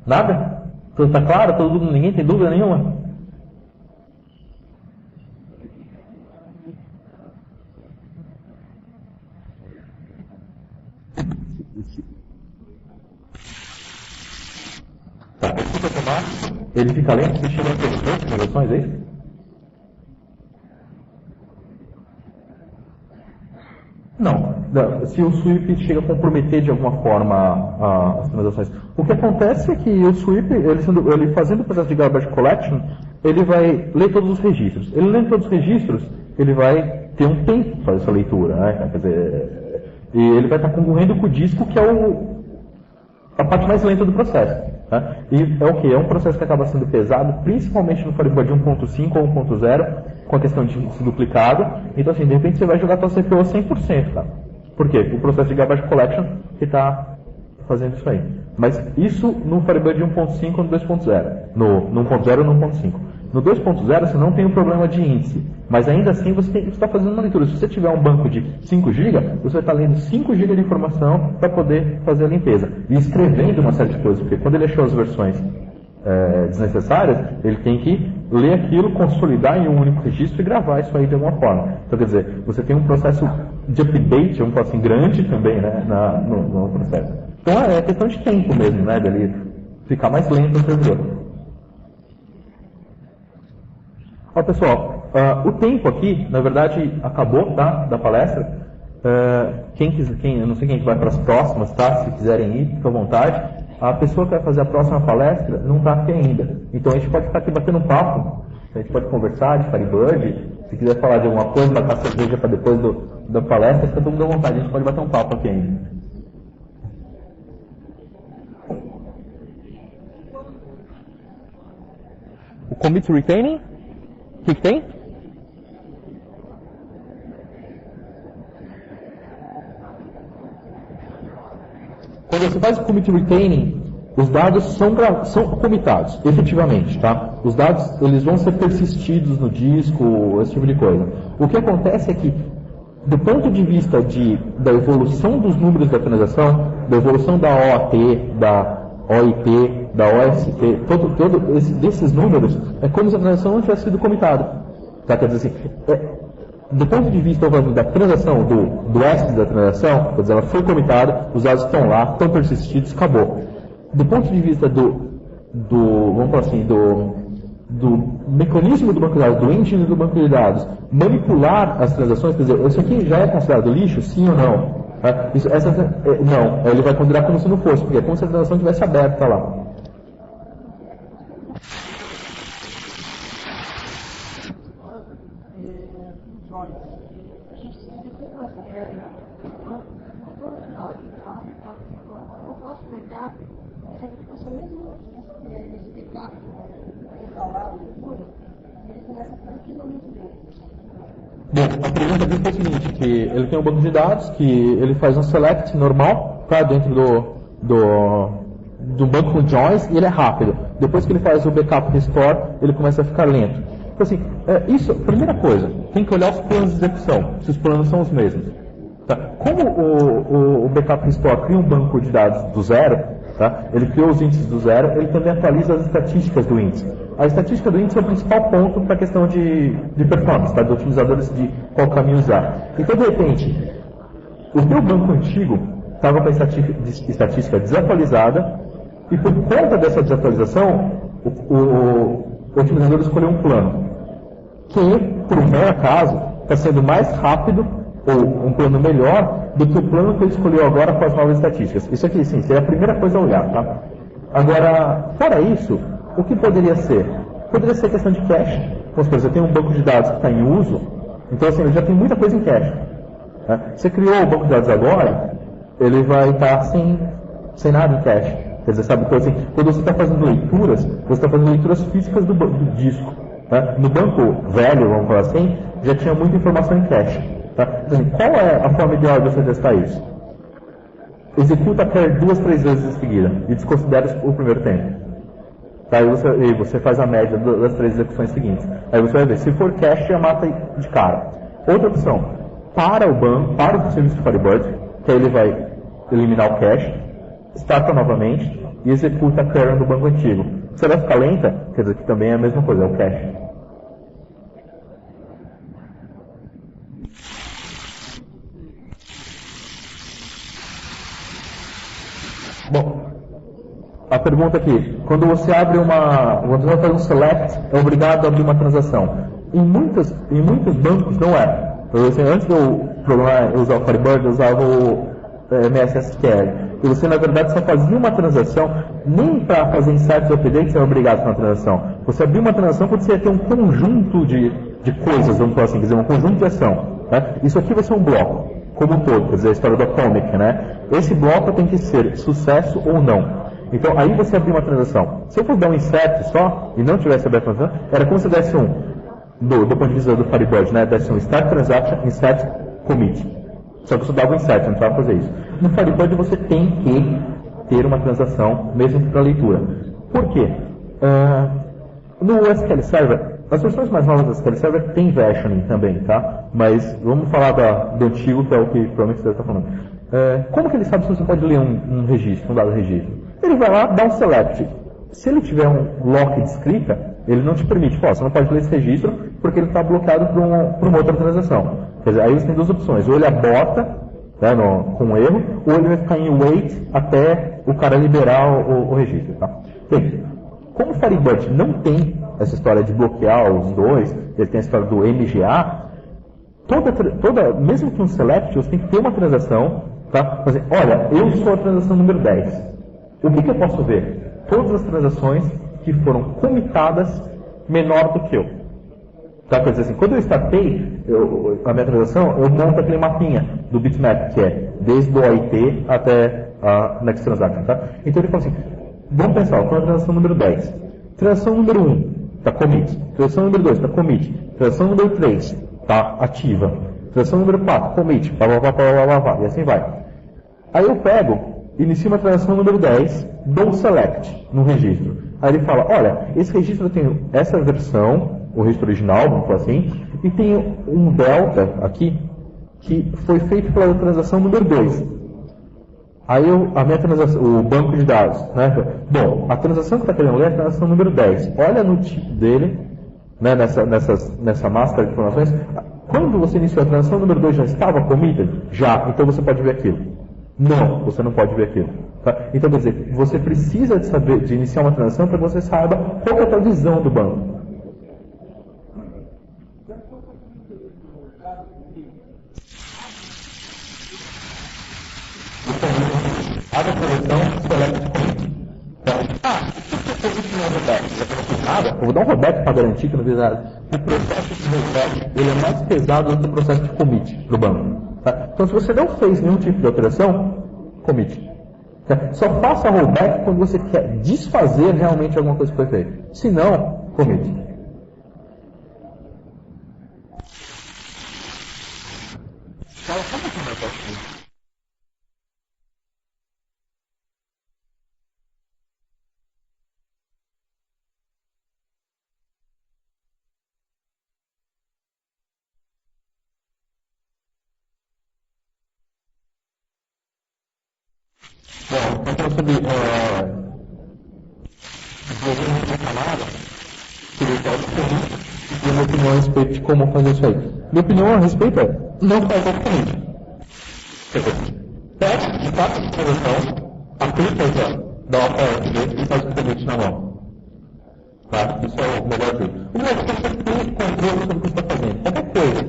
Nada? Tudo está claro? Ninguém tem dúvida nenhuma? automático, ele fica lento, se chega a ter transações, é isso? Não. Se o sweep chega a comprometer de alguma forma as transações. O que acontece é que o sweep, ele fazendo o processo de garbage collection, ele vai ler todos os registros. Ele lendo todos os registros, ele vai ter um tempo para fazer essa leitura, né? Quer dizer, e ele vai estar concorrendo com o disco, que é a parte mais lenta do processo. Né? E é o que? É um processo que acaba sendo pesado, principalmente no Firebird 1.5 ou 1.0, com a questão de ser duplicado. Então, assim, de repente você vai jogar sua CPU a 100%, tá? Por quê? O processo de garbage collection que está fazendo isso aí. Mas isso no Firebird 1.5 ou no 2.0. No 1.0 ou no 1.5. No 2.0 você não tem o problema de índice, mas ainda assim você está fazendo uma leitura. Se você tiver um banco de 5 GB, você vai estar lendo 5 GB de informação para poder fazer a limpeza. E escrevendo uma série de coisas, porque quando ele achou as versões desnecessárias, ele tem que ler aquilo, consolidar em um único registro e gravar isso aí de alguma forma. Então, quer dizer, você tem um processo de update, vamos falar assim, grande também, né, no processo. Então é questão de tempo mesmo, né, dele ficar mais lento no servidor. Ó, pessoal, o tempo aqui, na verdade, acabou, tá, da palestra. Eu não sei quem vai para as próximas, tá? Se quiserem ir, fica à vontade. A pessoa que vai fazer a próxima palestra não está aqui ainda. Então a gente pode ficar aqui batendo um papo, a gente pode conversar de Firebird. Se quiser falar de alguma coisa, marcar cerveja para depois da palestra, fica todo mundo à vontade, a gente pode bater um papo aqui ainda. O commit retaining? O que tem? Quando você faz o commit retaining, os dados são commitados, efetivamente, tá? Os dados, eles vão ser persistidos no disco, esse tipo de coisa. O que acontece é que, do ponto de vista da evolução dos números da transação, da evolução da OAT, da OIT, da OST, desses números, é como se a transação não tivesse sido commitada. Tá? Quer dizer assim, do ponto de vista da transação, do S da transação, quer dizer, ela foi commitada, os dados estão lá, estão persistidos, acabou. Do ponto de vista vamos falar assim, do mecanismo do banco de dados, do engine do banco de dados, manipular as transações, quer dizer, isso aqui já é considerado lixo, sim ou não? Não, ele vai considerar como se não fosse, porque é como se a transação tivesse aberta lá. Bom, a pergunta aqui foi o seguinte, que ele tem um banco de dados, que ele faz um select normal, tá, dentro do banco com joins, e ele é rápido. Depois que ele faz o backup restore, ele começa a ficar lento. Então assim, primeira coisa, tem que olhar os planos de execução, se os planos são os mesmos. Tá? Como o backup restore cria um banco de dados do zero, tá? Ele criou os índices do zero, ele também atualiza as estatísticas do índice. A estatística do índice é o principal ponto para a questão de performance, tá? Dos otimizadores de qual caminho usar. Então, de repente, o teu banco antigo estava com a estatística desatualizada e por conta dessa desatualização, o otimizador escolheu um plano que, por um mero acaso, está sendo mais rápido ou um plano melhor do que o plano que ele escolheu agora com as novas estatísticas. Isso aqui, sim, seria a primeira coisa a olhar, tá? Agora, fora isso, o que poderia ser? Poderia ser questão de cache. Vamos supor, você tem um banco de dados que está em uso, então assim, ele já tem muita coisa em cache. Né? Você criou o banco de dados agora, ele vai estar sem nada em cache. Quer dizer, sabe, então, assim, quando você está fazendo leituras, você está fazendo leituras físicas do disco. Né? No banco velho, vamos falar assim, já tinha muita informação em cache. Tá? Então, qual é a forma ideal de você testar isso? Executa a query 2, 3 vezes em seguida e desconsidera o primeiro tempo. Tá? Aí você faz a média das 3 execuções seguintes. Aí você vai ver, se for cache, já mata de cara. Outra opção, para o serviço de Firebird, que aí ele vai eliminar o cache, starta novamente e executa a query no banco antigo. Se ela ficar lenta, quer dizer que também é a mesma coisa, é o cache. Bom, a pergunta aqui, quando você abre quando você faz um select, é obrigado a abrir uma transação. Em muitos bancos não é. Você, antes de eu usar o Firebird, eu usava o MS SQL. E você, na verdade, só fazia uma transação, nem para fazer insights ou updates você é obrigado a fazer uma transação. Você abria uma transação quando você ia ter um conjunto de coisas, vamos falar assim, quer dizer, um conjunto de ação. Né? Isso aqui vai ser um bloco, como um todo, quer dizer, a história do Atomic, né? Esse bloco tem que ser sucesso ou não. Então, aí você abrir uma transação. Se eu fosse dar um insert só, e não tivesse aberto uma transação, era como se desse do ponto de vista do Firebird, né? Desse um start transaction, insert, commit. Só que você dava um insert, não precisava fazer isso. No Firebird você tem que ter uma transação, mesmo para leitura. Por quê? No SQL Server, as versões mais novas do SQL Server tem versioning também, tá? Mas vamos falar do antigo, que é o que provavelmente você está falando. Como que ele sabe se você pode ler um registro, um dado registro? Ele vai lá, dá um select. Se ele tiver um lock de escrita, ele não te permite. Você não pode ler esse registro porque ele está bloqueado por uma outra transação. Quer dizer, aí você tem duas opções. Ou ele aborta, né, com erro, ou ele vai ficar em wait até o cara liberar o registro. Tá? Bem, como o Firebird não tem essa história de bloquear os dois, ele tem a história do MGA, mesmo que um select, você tem que ter uma transação, tá? Dizer, olha, eu sou a transação número 10. O que eu posso ver? Todas as transações que foram comitadas menor do que eu. Tá? Quer dizer assim, quando eu startei a minha transação, eu monto aquele mapinha do bitmap, que é desde o OIT até a next transaction. Tá? Então ele fala assim, vamos pensar, qual é a transação número 10? Transação número 1 está commit. Transação número 2 está commit. Transação número 3 está ativa. Transação número 4, commit. E assim vai. Aí eu pego, inicio uma transação número 10, dou um select no registro. Aí ele fala, olha, esse registro eu tenho essa versão, o registro original, vamos falar assim, e tem um delta aqui, que foi feito pela transação número 2. Aí a minha transação, o banco de dados, né? Bom, a transação que está querendo ler é a transação número 10. Olha no tipo dele, né, nessa máscara de informações. Quando você iniciou a transação número 2 já estava committed? Já, então você pode ver aquilo. Não, você não pode ver aquilo. Tá? Então, quer dizer, você precisa de iniciar uma transação para que você saiba qual é a tua visão do banco. Abre a transação, select commit. Então, se não é rollback, já não fiz nada, eu vou dar um rollback para garantir que não fiz nada. O processo de rollback ele é mais pesado do que o processo de commit para o banco. Tá? Então, se você não fez nenhum tipo de alteração, commit. Tá? Só faça rollback quando você quer desfazer realmente alguma coisa que foi feita. Se não, commit. Bom, então sobre desenvolvimento de camada, seria o tal de e a minha opinião a respeito de como fazer isso aí. Minha opinião a respeito é, não faz exatamente. Pega, de fato, a transação, aplica já, dá uma PSB e faz o commit na mão. Tá? Isso é o melhor jeito. O melhor jeito é você ter controle sobre o que você está fazendo. Qualquer coisa.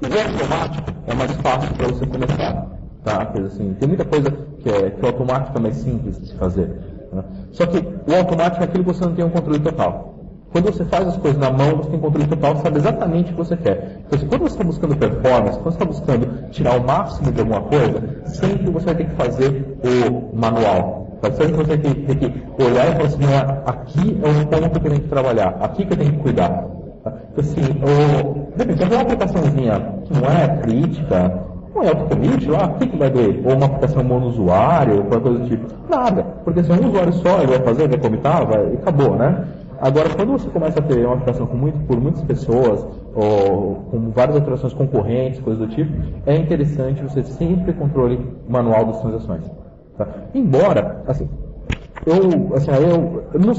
O automático é mais fácil para você começar. Tá? Assim, tem muita coisa que o automático é mais simples de se fazer. Né? Só que o automático é aquilo que você não tem um controle total. Quando você faz as coisas na mão, você tem controle total, você sabe exatamente o que você quer. Então, assim, quando você está buscando performance, quando você está buscando tirar o máximo de alguma coisa, sempre você vai ter que fazer o manual. Tá? Sempre você vai ter que olhar e falar assim, aqui é um ponto que eu tenho que trabalhar, aqui que eu tenho que cuidar. Tá? Então, assim, de repente, uma aplicaçãozinha que não é crítica, não é autocommit lá, o que vai doer? Ou uma aplicação mono-usuário, ou qualquer coisa do tipo. Nada, porque se é um usuário só, ele vai fazer, vai commitar, e acabou, né? Agora, quando você começa a ter uma aplicação por muitas pessoas, ou com várias operações concorrentes, coisas do tipo, é interessante você sempre ter controle manual das transações. Tá? Embora, assim,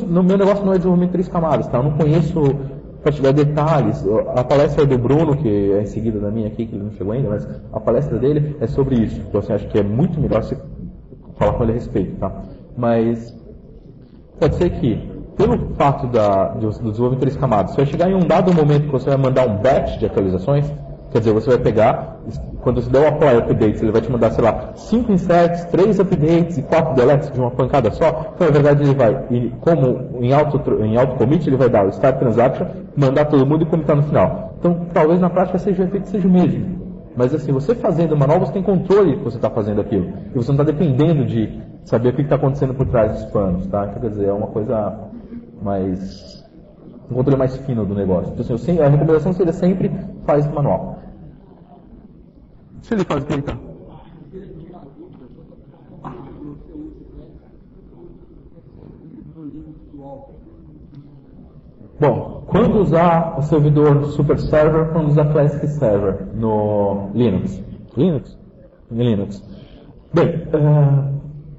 no meu negócio não é desenvolvimento de 3 camadas, tá? Eu não conheço para te dar detalhes. A palestra do Bruno, que é em seguida da minha aqui, que ele não chegou ainda, mas a palestra dele é sobre isso. Então, assim, acho que é muito melhor você falar com ele a respeito, tá? Mas pode ser que, pelo fato do desenvolvimento em 3 camadas, você vai chegar em um dado momento que você vai mandar um batch de atualizações, quer dizer, você vai pegar, quando você der o apply updates, ele vai te mandar, sei lá, 5 insets, 3 updates e 4 deletes de uma pancada só. Então, na verdade, ele vai, como em auto commit, ele vai dar o start transaction, mandar todo mundo e comitar no final. Então, talvez na prática seja o efeito seja o mesmo. Mas assim, você fazendo manual, você tem controle que você está fazendo aquilo. E você não está dependendo de saber o que está acontecendo por trás dos panos, tá? Então, quer dizer, é uma coisa mais... um controle mais fino do negócio. Então, assim, a recomendação seria sempre faz manual. Se ele faz tentar. Bom, quando usar o servidor Super Server, quando usar Classic Server no Linux? Linux. Bem,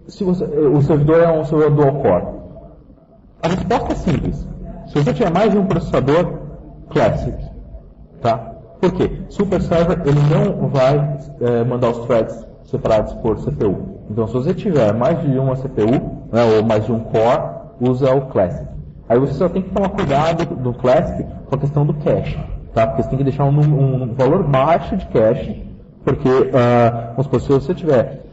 o servidor é um servidor dual core. A resposta é simples. Se você tiver mais de um processador, Classic. Tá? Por quê? Super Server ele não vai mandar os threads separados por CPU. Então, se você tiver mais de uma CPU, né, ou mais de um core, usa o Classic. Aí você só tem que tomar cuidado do Classic com a questão do cache, tá? Porque você tem que deixar um valor baixo de cache, porque, vamos supor, se você tiver,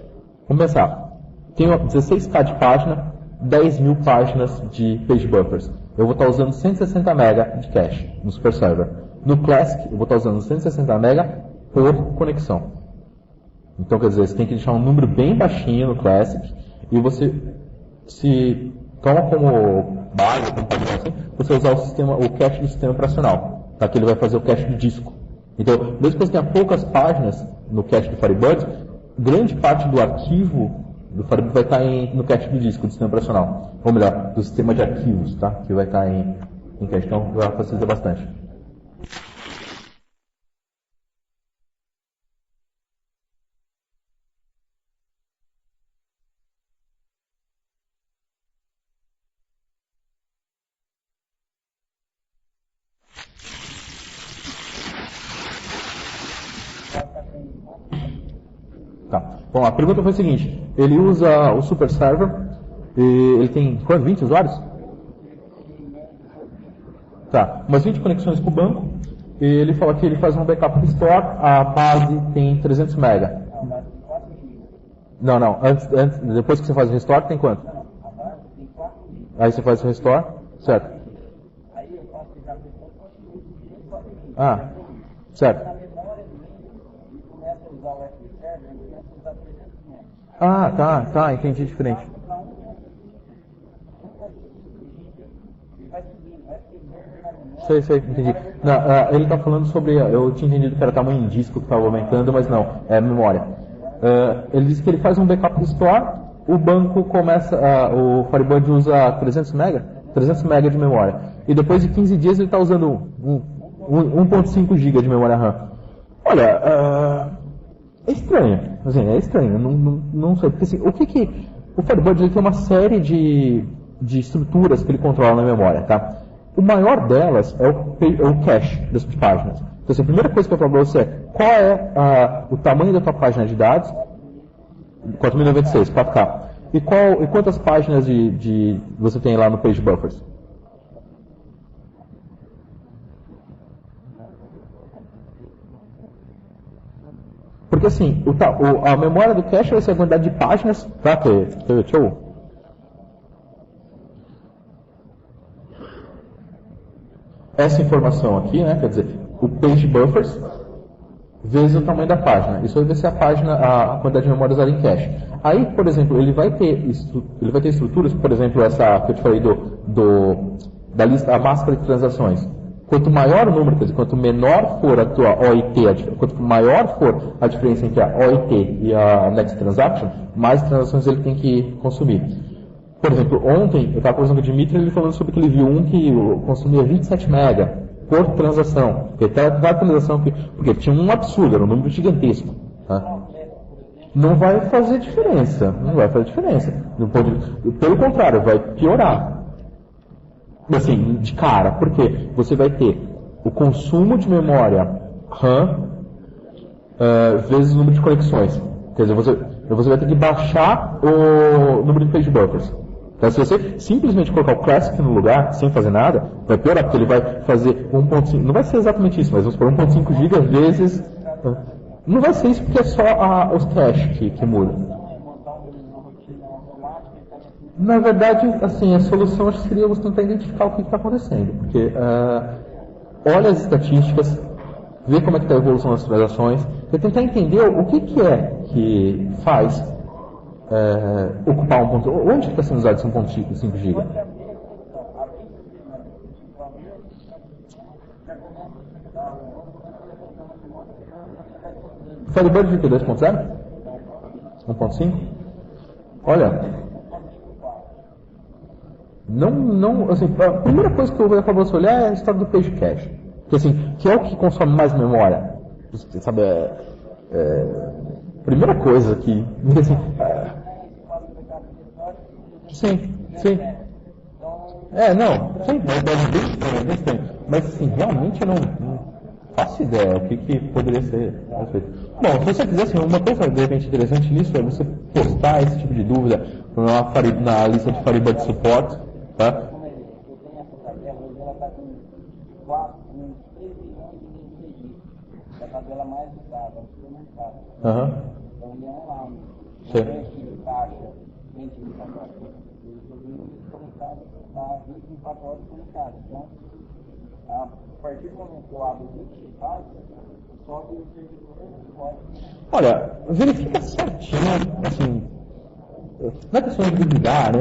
vamos pensar, tem 16K de página, 10.000 páginas de page buffers. Eu vou estar usando 160 MB de cache no Super Server. No Classic, eu vou estar usando 160 MB por conexão. Então, quer dizer, você tem que deixar um número bem baixinho no Classic, e você se toma como base, assim, você usar o cache do sistema operacional, tá? Que ele vai fazer o cache do disco. Então, mesmo que você tenha poucas páginas no cache do Firebird, grande parte do arquivo do Firebird vai estar no cache do disco do sistema operacional. Ou melhor, do sistema de arquivos, tá? Que vai estar em cache. Então, vai facilitar bastante. Tá. Bom, a pergunta foi a seguinte: ele usa o Super Server, e ele tem quantos? 20 usuários? Tá, umas 20 conexões com o banco, e ele fala que ele faz um backup restore, a base tem 300 MB. Não, depois que você faz o restore, tem quanto? Aí você faz o restore, certo? Ah, certo. Ah, tá, entendi diferente. Sei, entendi. Não, ele está falando sobre, eu tinha entendido que era tamanho em disco que estava aumentando, mas não, é memória. Ele disse que ele faz um backup restore, o banco começa, o Firebird usa 300 MB de memória, e depois de 15 dias ele está usando 1.5 GB de memória RAM. Olha, é estranho, assim, não sei, porque assim, o Firebird ele tem uma série de estruturas que ele controla na memória, tá? O maior delas é o cache das páginas. Então, assim, a primeira coisa que eu falo para você é qual é o tamanho da tua página de dados, 4096, 4K, e quantas páginas você tem lá no page buffers? Porque assim, a memória do cache vai ser a quantidade de páginas, tá? Deixa eu... Essa informação aqui, né, quer dizer, o page buffers vezes o tamanho da página. Isso vai ser a quantidade de memória usada em cache. Aí, por exemplo, ele vai ter estruturas, por exemplo, essa que eu te falei da lista, a máscara de transações. Quanto maior o número, quer dizer, quanto menor for a tua OIT, quanto maior for a diferença entre a OIT e a Next Transaction, mais transações ele tem que consumir. Por exemplo, ontem eu estava conversando com o Dimitri, ele falando sobre que ele viu um que consumia 27 MB por transação. Cada transação, porque tinha um absurdo, era um número gigantesco. Tá? Não vai fazer diferença. Pelo contrário, vai piorar. Assim, de cara, porque você vai ter o consumo de memória RAM vezes o número de conexões. Quer dizer, você vai ter que baixar o número de page buffers. Então, se você simplesmente colocar o Classic no lugar, sem fazer nada, vai piorar, porque ele vai fazer 1.5, não vai ser exatamente isso, mas vamos por 1.5 GB vezes... Não vai ser isso porque é só os cache que mudam. Na verdade, assim, a solução acho que seria você tentar identificar o que está acontecendo, porque olha as estatísticas, vê como é que está a evolução das transações, e tentar entender o que é que faz ocupar onde está sendo usado esse 1.5 GB. Firebird de que? 2.0? 1.5? Olha, não, assim, a primeira coisa que eu vou para você olhar é a história do page cache, que assim, que é o que consome mais memória, sabe? Primeira coisa que, assim, sim, mas assim, realmente eu não faço ideia o que poderia ser feito. Bom, se você quiser, assim, uma coisa de repente interessante nisso é você postar esse tipo de dúvida na lista de Firebird Support, tá? Eu tenho essa tabela, hoje ela está com 3 milhões de registros. É a tabela mais usada, é o supermercado. Então ele é online. Não é que caixa 24 horas. Ele foi conectado, está 24 horas conectado. Então, a partir do momento que eu abro o link de página, sobe o servidor e pode. Olha, verifica certinho, assim, não é questão de duvidar, né?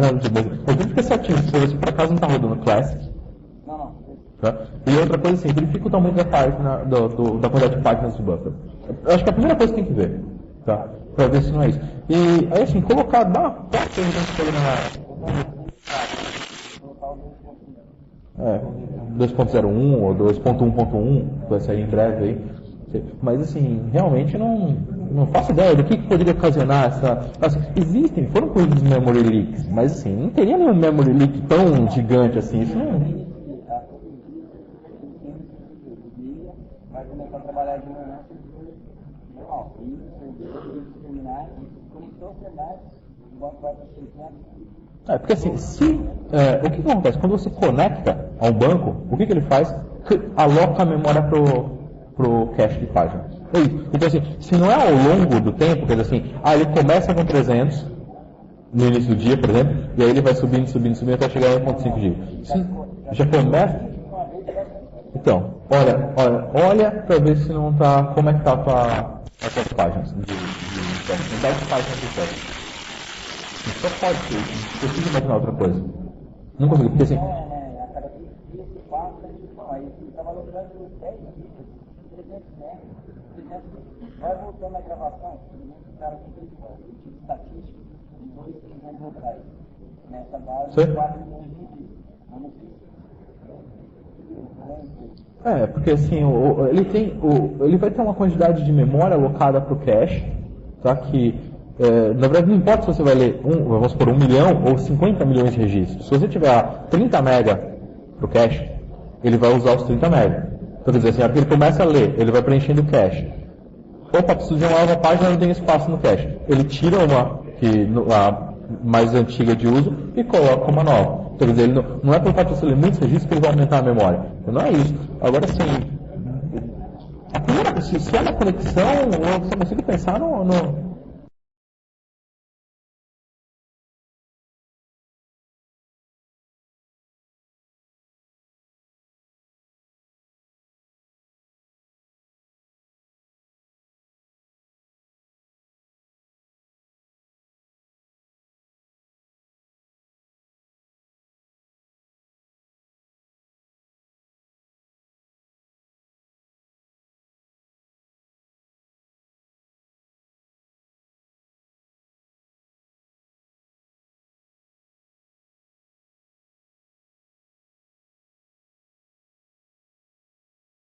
Mas verifica certinho se você por acaso não está rodando Classic. Não. Tá? E outra coisa assim, verifica o tamanho da página, da quantidade de páginas do buffer. Eu acho que é a primeira coisa que tem que ver, tá? Para ver se não é isso. E aí assim, colocar, dá uma na 2.01 ou 2.1.1, vai sair em breve aí. Mas assim, realmente não faço ideia do que poderia ocasionar essa. Assim, foram coisas de memory leaks, mas assim, não teria nenhum memory leak tão gigante assim. Isso não. Vai começar a trabalhar de manhã, normal. E terminar, conectou os terminais, o banco vai para Porque assim, o que acontece? Quando você conecta a um banco, o que ele faz? Aloca a memória pro cache de página. É isso. Então assim, se não é ao longo do tempo, quer dizer assim, ele começa com 300 no início do dia, por exemplo, e aí ele vai subindo até chegar em 1.5 GB. Já começa. Então, olha para ver se não está, como é que está as suas páginas de teste. Não 10 páginas de teste. Só pode ser, não preciso imaginar outra coisa. Não consigo, porque assim. A cada 3 dias que passa, aí você trabalhou durante 10 dias, 300 metros, vai voltando a gravação, o cara tem que tipo estatística, de 2, 3 anos atrás. Nessa base, 4 milhões de dias. Vamos ver. Porque assim, ele vai ter uma quantidade de memória alocada para o cache, tá? Que na verdade não importa se você vai ler vamos supor 1 milhão ou 50 milhões de registros. Se você tiver 30 mega para o cache, ele vai usar os 30 mega. Então quer dizer assim, a hora que ele começa a ler, ele vai preenchendo o cache. Opa, preciso de uma nova página, não tem espaço no cache. Ele tira a mais antiga de uso e coloca uma nova. Então, quer dizer, ele não é por fato de você ler muitos registros que ele vai aumentar a memória. Então, não é isso. Agora sim, se é uma conexão, eu só consigo pensar no